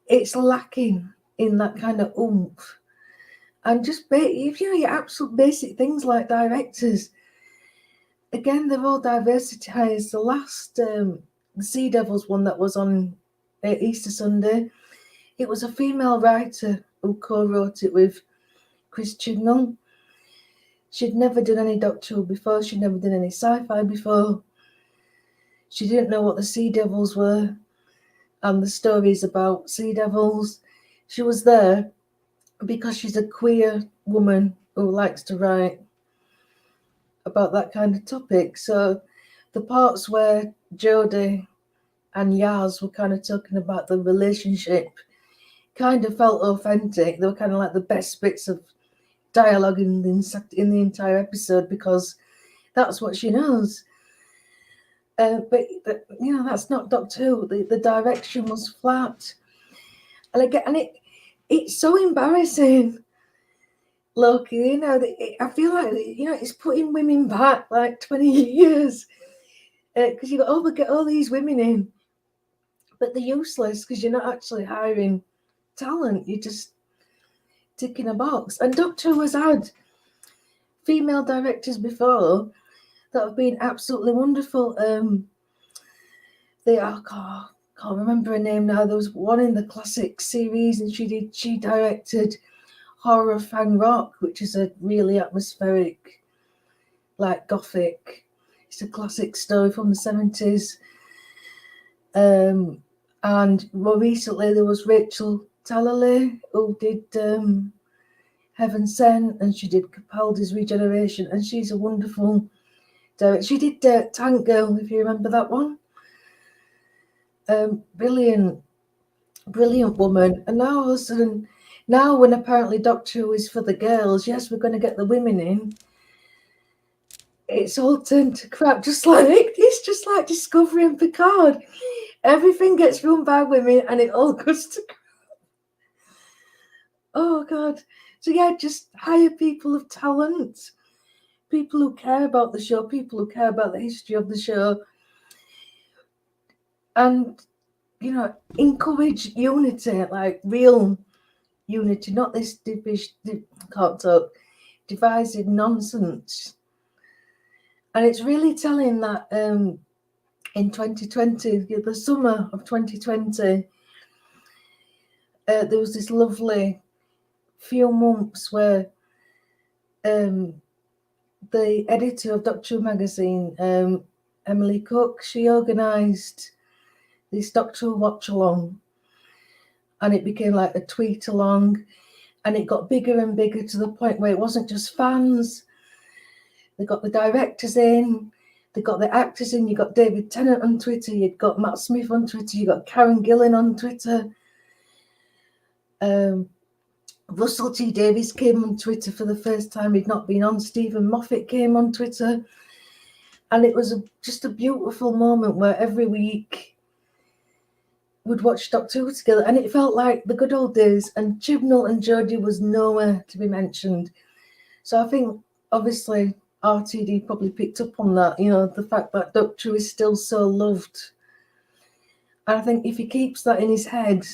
It's lacking in that kind of oomph, and just your absolute basic things like directors. Again, they're all diversity hires. The last the Sea Devils one that was on Easter Sunday, it was a female writer who co-wrote it with Chris Chibnall. She'd never done any Doctor Who before. She'd never done any sci-fi before. She didn't know what the Sea Devils were and the stories about Sea Devils. She was there because she's a queer woman who likes to write. about that kind of topic. So the parts where Jodie and Yaz were kind of talking about the relationship kind of felt authentic. They were kind of like the best bits of dialogue in the entire episode, because that's what she knows. But that's not Doctor Who. The direction was flat, and it's so embarrassing. Loki, I feel like it's putting women back like 20 years, because you got get all these women in, but they're useless because you're not actually hiring talent. You're just ticking a box. And Doctor Who has had female directors before that have been absolutely wonderful. Can't remember her name now. There was one in the classic series, and she directed Horror of Fang Rock, which is a really atmospheric, like gothic. It's a classic story from the 70s. And more recently there was Rachel Talalay, who did Heaven Sent, and she did Capaldi's Regeneration, and she's a wonderful director. She did Tank Girl, if you remember that one. Brilliant woman. And now all of a sudden, when apparently Doctor Who is for the girls, yes, we're going to get the women in, it's all turned to crap. It's just like Discovery and Picard. Everything gets run by women and it all goes to crap. Oh God. So yeah, just hire people of talent, people who care about the show, people who care about the history of the show, and encourage unity, like real unity, not this divided nonsense. And it's really telling that in 2020, the summer of 2020, there was this lovely few months where the editor of Doctor Who magazine, Emily Cook, she organised this Doctor Who watch along, and it became like a tweet along, and it got bigger and bigger to the point where it wasn't just fans. They got the directors in, they got the actors in. You got David Tennant on Twitter, you'd got Matt Smith on Twitter, you got Karen Gillan on Twitter. Russell T Davies came on Twitter for the first time. He'd not been on. Stephen Moffat came on Twitter. And it was just a beautiful moment where every week we'd watch Doctor Who together. And it felt like the good old days. And Chibnall and Jodie was nowhere to be mentioned. So I think, obviously, RTD probably picked up on that, the fact that Doctor Who is still so loved. And I think if he keeps that in his head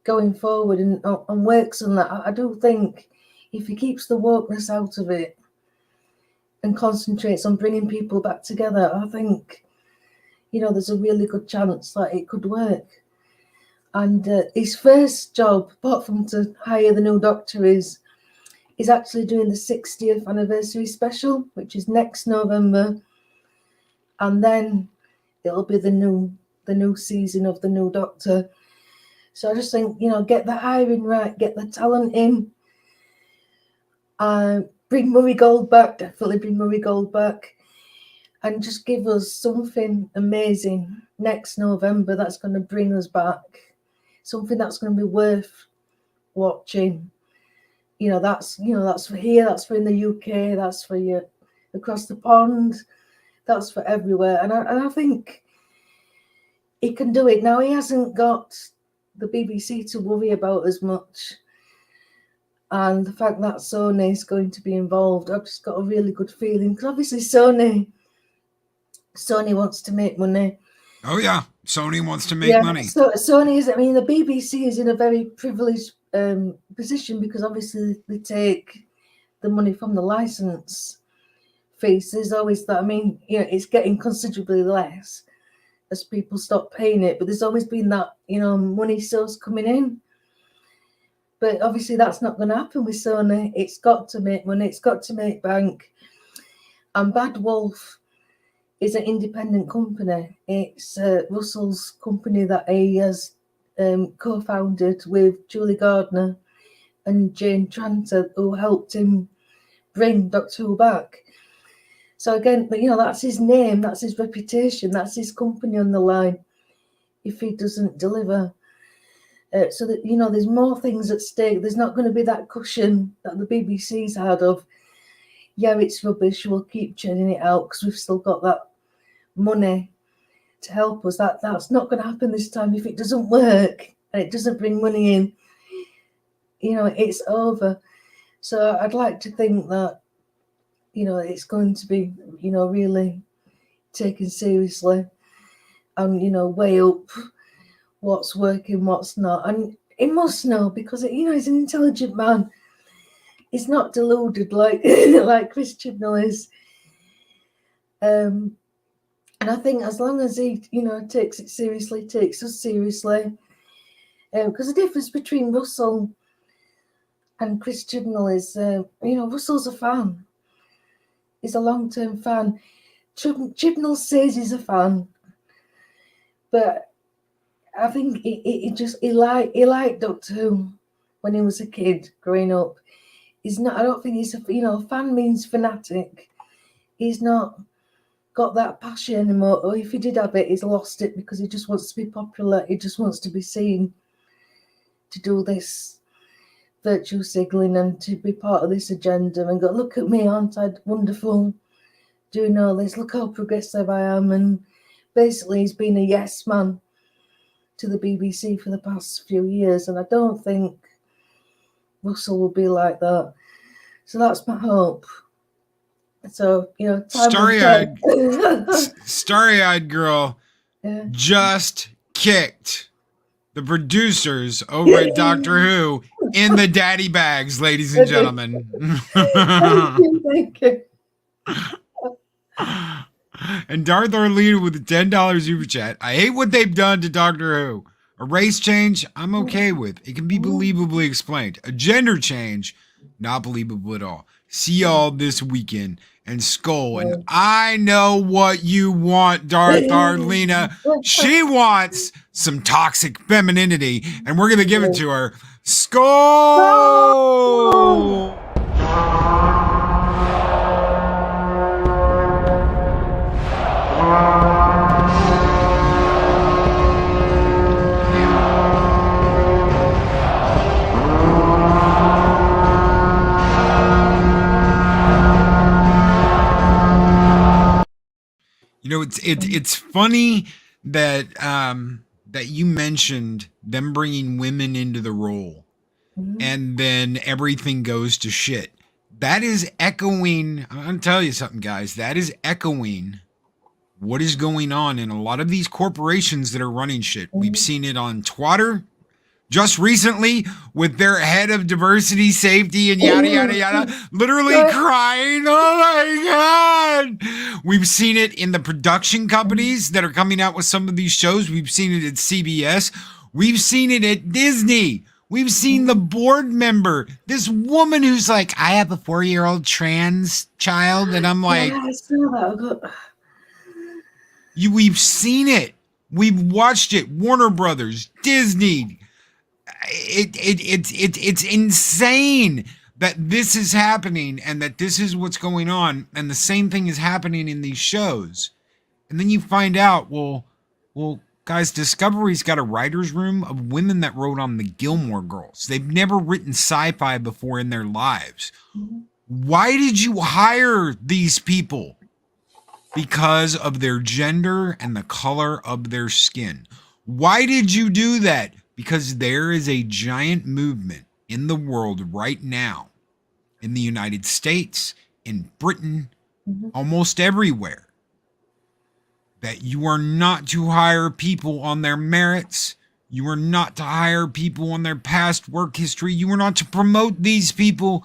going forward and works on that, I do think if he keeps the wokeness out of it and concentrates on bringing people back together, I think, there's a really good chance that it could work. And his first job, apart from to hire the new doctor, is actually doing the 60th anniversary special, which is next November. And then it'll be the new season of the new Doctor. So I just think, get the hiring right, get the talent in. Bring Murray Gold back, definitely bring Murray Gold back. And just give us something amazing next November that's going to bring us back. Something that's going to be worth watching. That's for here, that's for in the UK, that's for you across the pond, that's for everywhere. And I think he can do it. Now, he hasn't got the BBC to worry about as much. And the fact that Sony is going to be involved, I've just got a really good feeling. Because obviously Sony wants to make money. Oh, yeah. Sony wants to make money. So Sony is, the BBC is in a very privileged position because obviously they take the money from the license fees. There's always that. It's getting considerably less as people stop paying it, but there's always been that, money source coming in. But obviously that's not going to happen with Sony. It's got to make money. It's got to make bank. And Bad Wolf is an independent company. It's Russell's company that he has co-founded with Julie Gardner and Jane Tranter, who helped him bring Doctor Who back. So again, that's his name, that's his reputation, that's his company on the line if he doesn't deliver. So that, there's more things at stake. There's not going to be that cushion that the BBC's had of, yeah, it's rubbish, we'll keep churning it out because we've still got that money to help us. That's not going to happen this time. If it doesn't work and it doesn't bring money in, it's over. So I'd like to think that, it's going to be, really taken seriously and, weigh up what's working, what's not. And he must know because, he's an intelligent man. He's not deluded like like Chris Chibnall is. And I think as long as he, takes it seriously, takes us seriously, because the difference between Russell and Chris Chibnall is, Russell's a fan. He's a long-term fan. Chibnall says he's a fan, but I think he liked Doctor Who when he was a kid growing up. He's not. I don't think he's a fan means fanatic. He's not got that passion anymore. Or if he did have it, he's lost it because he just wants to be popular. He just wants to be seen to do this virtue signaling and to be part of this agenda and go, look at me, aren't I wonderful doing all this? Look how progressive I am. And basically he's been a yes man to the BBC for the past few years. And I don't think Russell will be like that. So that's my hope. So, Starry-Eyed Girl just kicked the producers over at Doctor Who in the daddy bags, ladies and gentlemen. Thank you. And Darth Arlene with the $10 super chat. I hate what they've done to Doctor Who. A race change, I'm okay with. It can be believably explained. A gender change, not believable at all. See y'all this weekend. And Skull. And I know what you want, Darth Arlena. She wants some toxic femininity, and we're going to give it to her. Skull! It's funny that that you mentioned them bringing women into the role, and then everything goes to shit. That is echoing. I'm gonna tell you something, guys. That is echoing what is going on in a lot of these corporations that are running shit. We've seen it on Twitter just recently with their head of diversity, safety, and yada, yada, yada, literally crying, oh my God. We've seen it in the production companies that are coming out with some of these shows. We've seen it at CBS. We've seen it at Disney. We've seen the board member, this woman who's like, I have a 4-year-old trans child. And I'm like, I saw that. We've seen it. We've watched it. Warner Brothers, Disney. It's insane that this is happening and that this is what's going on, and the same thing is happening in these shows. And then you find out, well, guys, Discovery's got a writer's room of women that wrote on the Gilmore Girls. They've never written sci-fi before in their lives. Why did you hire these people? Because of their gender and the color of their skin. Why did you do that? Because there is a giant movement in the world right now, in the United States, in Britain, almost everywhere, that you are not to hire people on their merits. You are not to hire people on their past work history. You are not to promote these people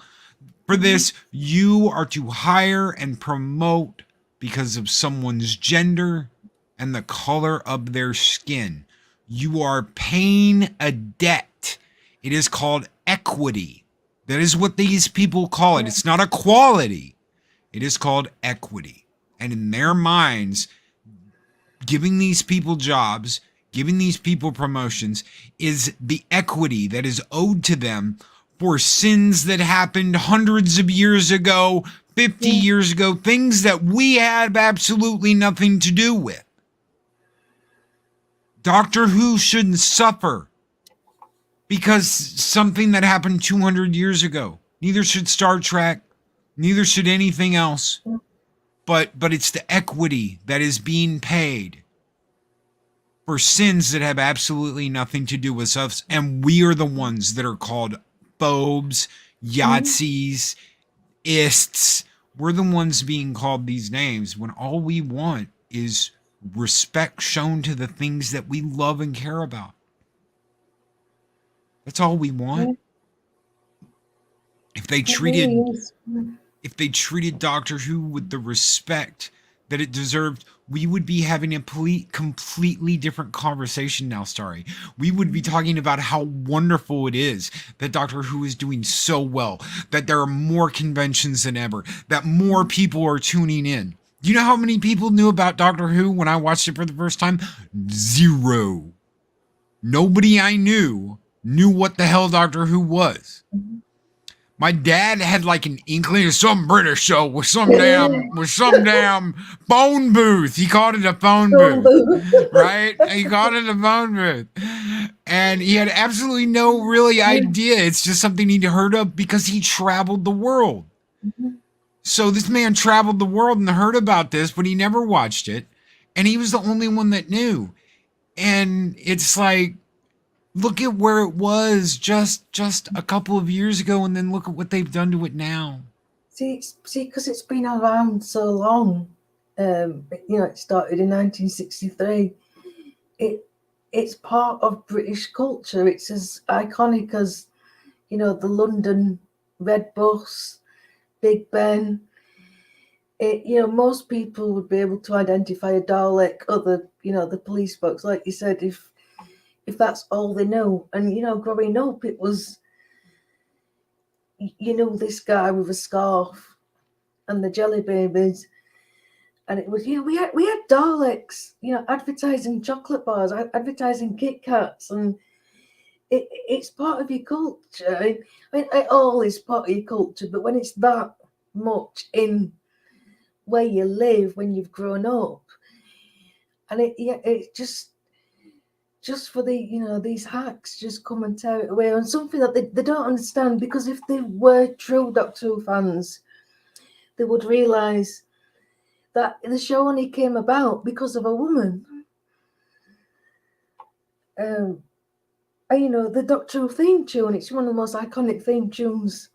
for this. You are to hire and promote because of someone's gender and the color of their skin. You are paying a debt. It is called equity. That is what these people call it. It's not equality. It is called equity. And in their minds, giving these people jobs, giving these people promotions is the equity that is owed to them for sins that happened hundreds of years ago, 50 years ago, things that we had absolutely nothing to do with. Doctor Who shouldn't suffer because something that happened 200 years ago. Neither should Star Trek, neither should anything else. But it's the equity that is being paid for sins that have absolutely nothing to do with us, and we are the ones that are called phobes, Yahtzees, ists. We're the ones being called these names when all we want is respect shown to the things that we love and care about. That's all we want. If they treated Doctor Who with the respect that it deserved, we would be having a completely different conversation now, Starry. We would be talking about how wonderful it is that Doctor Who is doing so well, that there are more conventions than ever, that more people are tuning in. Do you know how many people knew about Doctor Who when I watched it for the first time? 0. Nobody I knew what the hell Doctor Who was. My dad had like an inkling of some British show with some damn phone booth. He called it a phone booth, right? He called it a phone booth. And he had absolutely no really idea. It's just something he'd heard of because he traveled the world. So this man traveled the world and heard about this, but he never watched it. And he was the only one that knew. And it's like, look at where it was just a couple of years ago, and then look at what they've done to it now. See, because it's been around so long. It started in 1963. It's part of British culture. It's as iconic as, the London Red Bus, Big Ben. Most people would be able to identify a Dalek, other, the police box, like you said, if that's all they know. And, growing up, it was, this guy with a scarf and the jelly babies. And it was, we had Daleks, advertising chocolate bars, advertising Kit Kats. And it's part of your culture. I mean, it all is part of your culture. But when it's that much in where you live, when you've grown up, and it's just for these hacks just come and tear it away on something that they don't understand, because if they were true Doctor Who fans, they would realise that the show only came about because of a woman. The Doctor Who theme tune, it's one of the most iconic theme tunes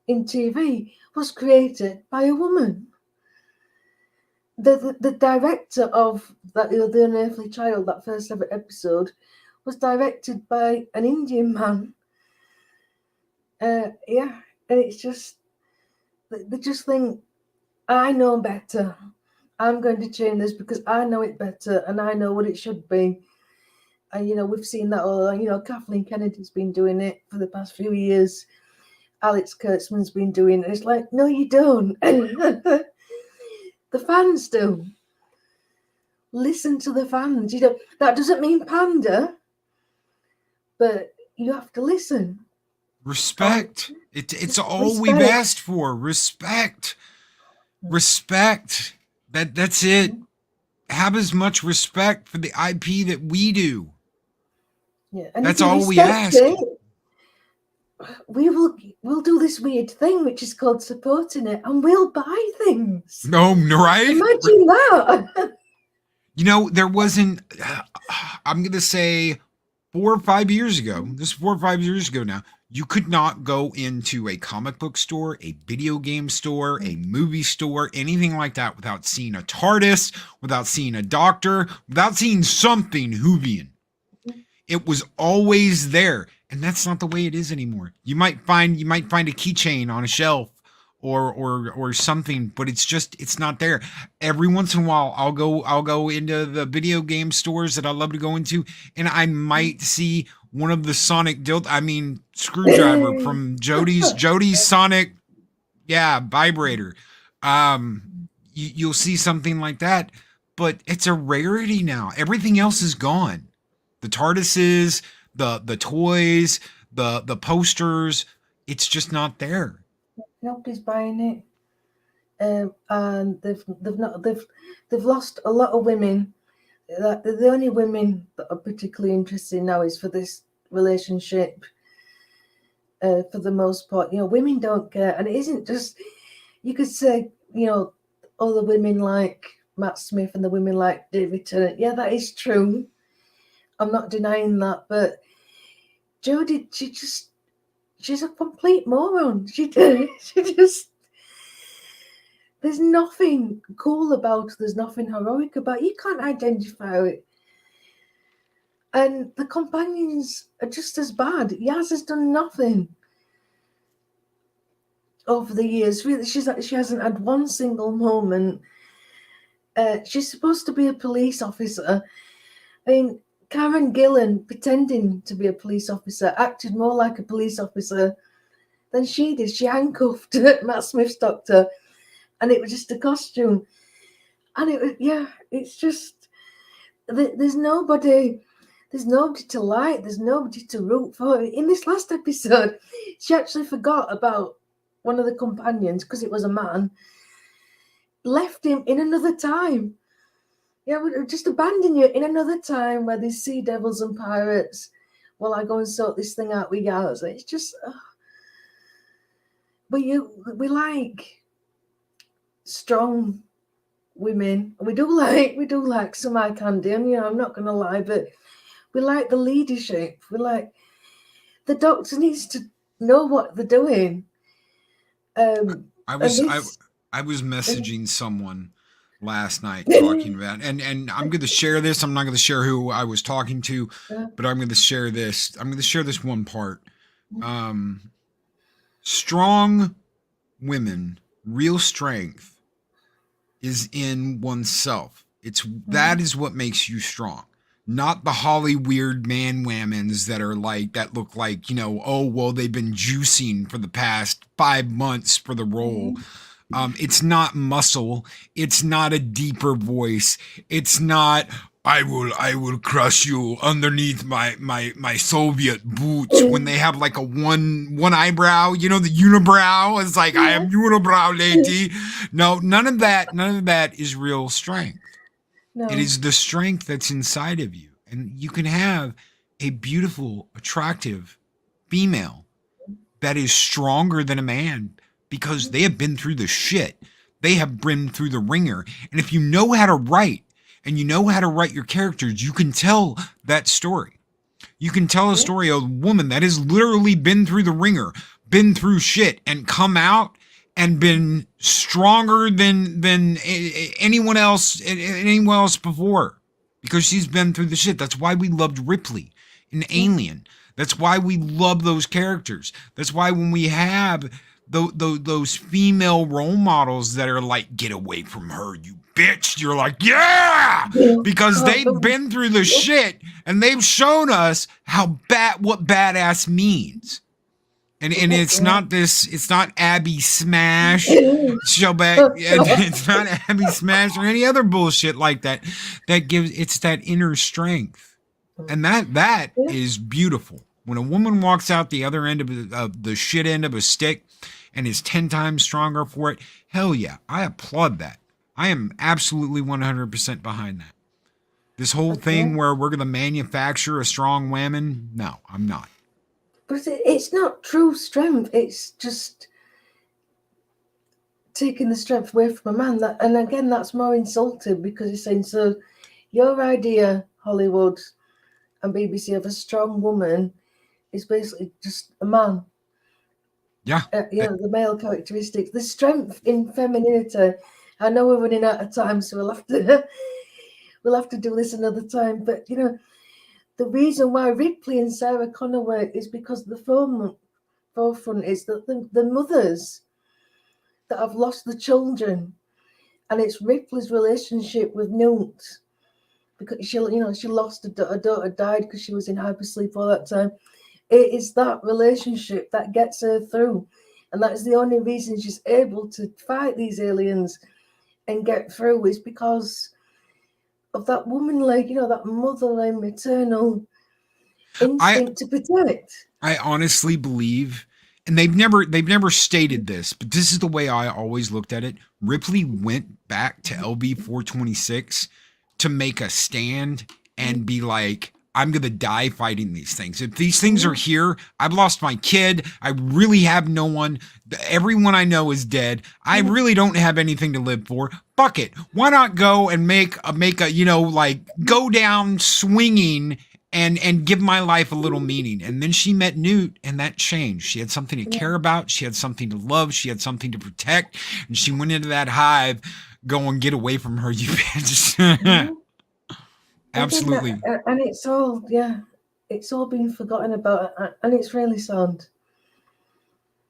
in TV, was created by a woman. The director of that, The Unearthly Child, that first ever episode, was directed by an Indian man. And it's just, they just think, I know better. I'm going to change this because I know it better and I know what it should be. And, we've seen that all, Kathleen Kennedy's been doing it for the past few years. Alex Kurtzman's been doing it. It's like, no, you don't. The fans do. Listen to the fans. That doesn't mean pander, but you have to listen. Respect. It's all we've asked for. Respect. That's it. Have as much respect for the IP that we do. Yeah, and that's all we ask. We'll do this weird thing which is called supporting it, and we'll buy things. No, right? Imagine that. There wasn't, I'm going to say 4 or 5 years ago, this is 4 or 5 years ago now, you could not go into a comic book store, a video game store, a movie store, anything like that without seeing a TARDIS, without seeing a doctor, without seeing something Whovian. It was always there. And that's not the way it is anymore. You might find a keychain on a shelf or something, but it's not there. Every once in a while I'll go into the video game stores that I love to go into, and I might see one of the Sonic screwdriver from Jody's Sonic vibrator. You'll see something like that, but it's a rarity now. Everything else is gone. The TARDISes, the toys, the posters, it's just not there. Nobody's buying it. and they've lost a lot of women. The only women that are particularly interested now is for this relationship. For the most part, women don't care, and it isn't just. You could say, all the women like Matt Smith and the women like David Tennant. Yeah, that is true. I'm not denying that, but Jodie, she's a complete moron. She just there's nothing cool about her. There's nothing heroic about it. You can't identify it. And the companions are just as bad. Yaz has done nothing over the years. Really, she hasn't had one single moment. She's supposed to be a police officer. I mean, Karen Gillan, pretending to be a police officer, acted more like a police officer than she did. She handcuffed Matt Smith's doctor, and it was just a costume. And it was, it's just there's nobody to like. There's nobody to root for. In this last episode, she actually forgot about one of the companions because it was a man. Left him in another time. Yeah, we'll just abandon you in another time where there's sea devils and pirates while I go and sort this thing out with Yaz. It's just, we like strong women. We do like some eye candy, and I'm not gonna lie, but we like the leadership. We like the doctor needs to know what they're doing. I was messaging someone last night talking about, and I'm going to share this. I'm not going to share who I was talking to, but I'm going to share this. I'm going to share this one part. Strong women, real strength is in oneself. That is what makes you strong. Not the Holly weird man whammons that look like, oh, well, they've been juicing for the past 5 months for the role. It's not muscle. It's not a deeper voice. It's not, I will crush you underneath my Soviet boots when they have like a one eyebrow, the unibrow. It's like, I am unibrow lady. No, none of that is real strength. No. It is the strength that's inside of you. And you can have a beautiful, attractive female that is stronger than a man because they have been through the shit. They have been through the ringer. And if you know how to write and you know how to write your characters, you can tell that story. You can tell a story of a woman that has literally been through the ringer, been through shit, and come out and been stronger than anyone else before because she's been through the shit. That's why we loved Ripley in Alien. That's why we love those characters. That's why when we have those female role models that are like, get away from her, you bitch, you're like, yeah, because they've been through the shit and they've shown us what badass means. And it's not Abby Smash, Showback. It's not Abby Smash or any other bullshit like that. It's that inner strength, and that is beautiful. When a woman walks out the other end of the shit end of a stick and is 10 times stronger for it, hell yeah, I applaud that. I am absolutely 100% behind that. This whole thing where we're gonna manufacture a strong woman, no, I'm not. But it's not true strength. It's just taking the strength away from a man. And again, that's more insulting because he's saying, so your idea, Hollywood and BBC, of a strong woman is basically just a man. Yeah. The male characteristics. The strength in femininity. I know we're running out of time, so we'll have to do this another time. But, the reason why Ripley and Sarah Connor work is because the forefront is that the mothers that have lost the children, and it's Ripley's relationship with Newt, because she lost her daughter, died because she was in hypersleep all that time. It is that relationship that gets her through, and that is the only reason she's able to fight these aliens and get through, is because of that womanly, that motherly, maternal instinct to protect. I honestly believe and they've never stated this, but this is the way I always looked at it. Ripley went back to LB 426 to make a stand and be like, I'm going to die fighting these things. If these things are here, I've lost my kid. I really have no one. Everyone I know is dead. I really don't have anything to live for. Fuck it. Why not go and make a, you know, like go down swinging and give my life a little meaning. And then she met Newt, and that changed. She had something to care about. She had something to love. She had something to protect. And she went into that hive going, get away from her, you bitch. Absolutely. And it's all, it's all been forgotten about, and it's really sad.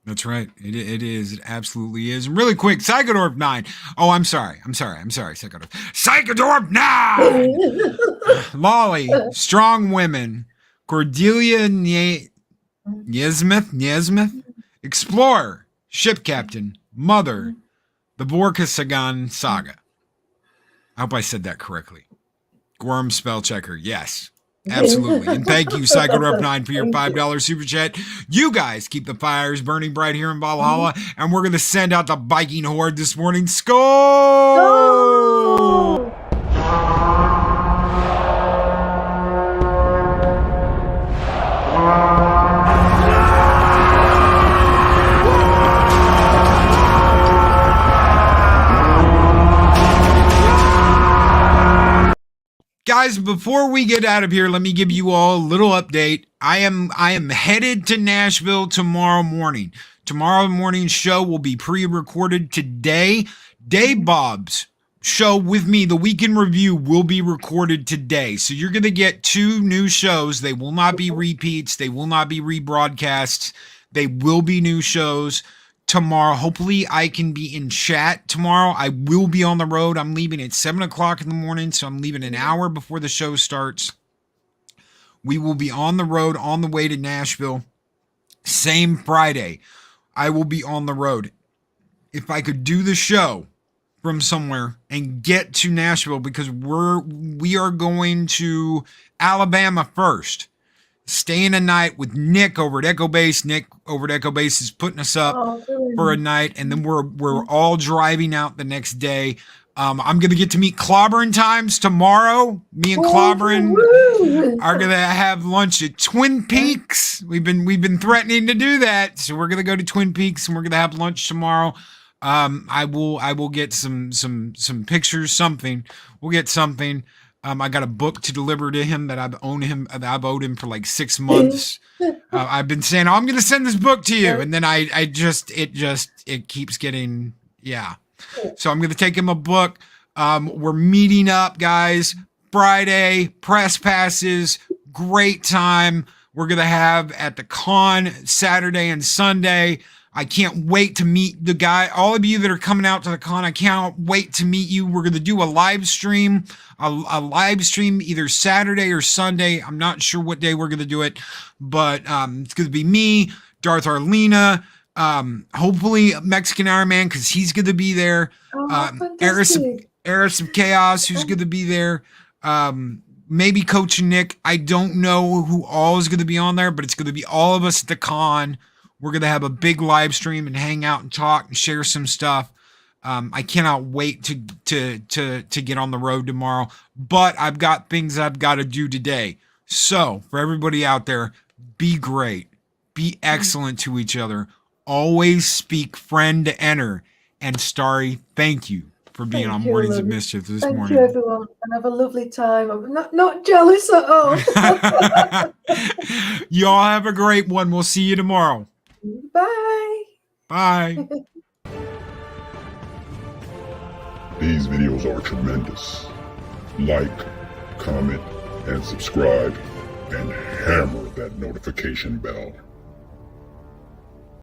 That's right. It is. It absolutely is. And really quick, Psychodorf 9. Oh, I'm sorry, Psychodorf. Psychodorf 9! Lolly, Strong Women, Cordelia Nesmith, Explorer, Ship Captain, Mother, the Borkasagan Saga. I hope I said that correctly. Gorm Spell Checker, yes. Absolutely. And thank you, Psychodorf9, for your $5 super chat. You guys keep the fires burning bright here in Valhalla, and we're going to send out the Viking horde this morning. Skål! Oh! Guys, before we get out of here, let me give you all a little update. I am headed to Nashville tomorrow morning. Tomorrow morning's show will be pre-recorded today. Dave Bob's show with me, the Week in Review, will be recorded today. So you're going to get 2 new shows. They will not be repeats. They will not be rebroadcasts. They will be new shows tomorrow. Hopefully I can be in chat tomorrow. I will be on the road. I'm leaving at 7 o'clock in the morning, so I'm leaving an hour before the show starts. We will be on the road on the way to Nashville. Same Friday, I will be on the road. If I could do the show from somewhere and get to Nashville, because we are going to Alabama first. Staying a night with Nick over at Echo Base. Nick over at Echo Base is putting us up for a night, and then we're all driving out the next day. I'm gonna get to meet Clobberin Times tomorrow. Me and Clobberin are gonna have lunch at Twin Peaks. We've been threatening to do that, so we're gonna go to Twin Peaks and we're gonna have lunch tomorrow. I will get some pictures, something. We'll get something. I got a book to deliver to him that I've owed him for like 6 months. I've been saying, I'm going to send this book to you. And then it keeps getting, So I'm going to take him a book. We're meeting up, guys. Friday, press passes, great time. We're going to have at the con Saturday and Sunday. I can't wait to meet the guy. All of you that are coming out to the con, I can't wait to meet you. We're going to do a live stream, either Saturday or Sunday. I'm not sure what day we're going to do it, but it's going to be me, Darth Arlena, hopefully Mexican Iron Man, because he's going to be there. Eris of Chaos, who's going to be there. Maybe Coach and Nick. I don't know who all is going to be on there, but it's going to be all of us at the con. We're going to have a big live stream and hang out and talk and share some stuff. I cannot wait to get on the road tomorrow, but I've got things I've got to do today. So for everybody out there, be great, be excellent to each other. Always speak friend to enter. And Starry, thank you for being on Mornings of Mischief this morning. Thank you, everyone, and have a lovely time. I'm not jealous at all. You all have a great one. We'll see you tomorrow. Bye. Bye. These videos are tremendous. Like, comment, and subscribe, and hammer that notification bell.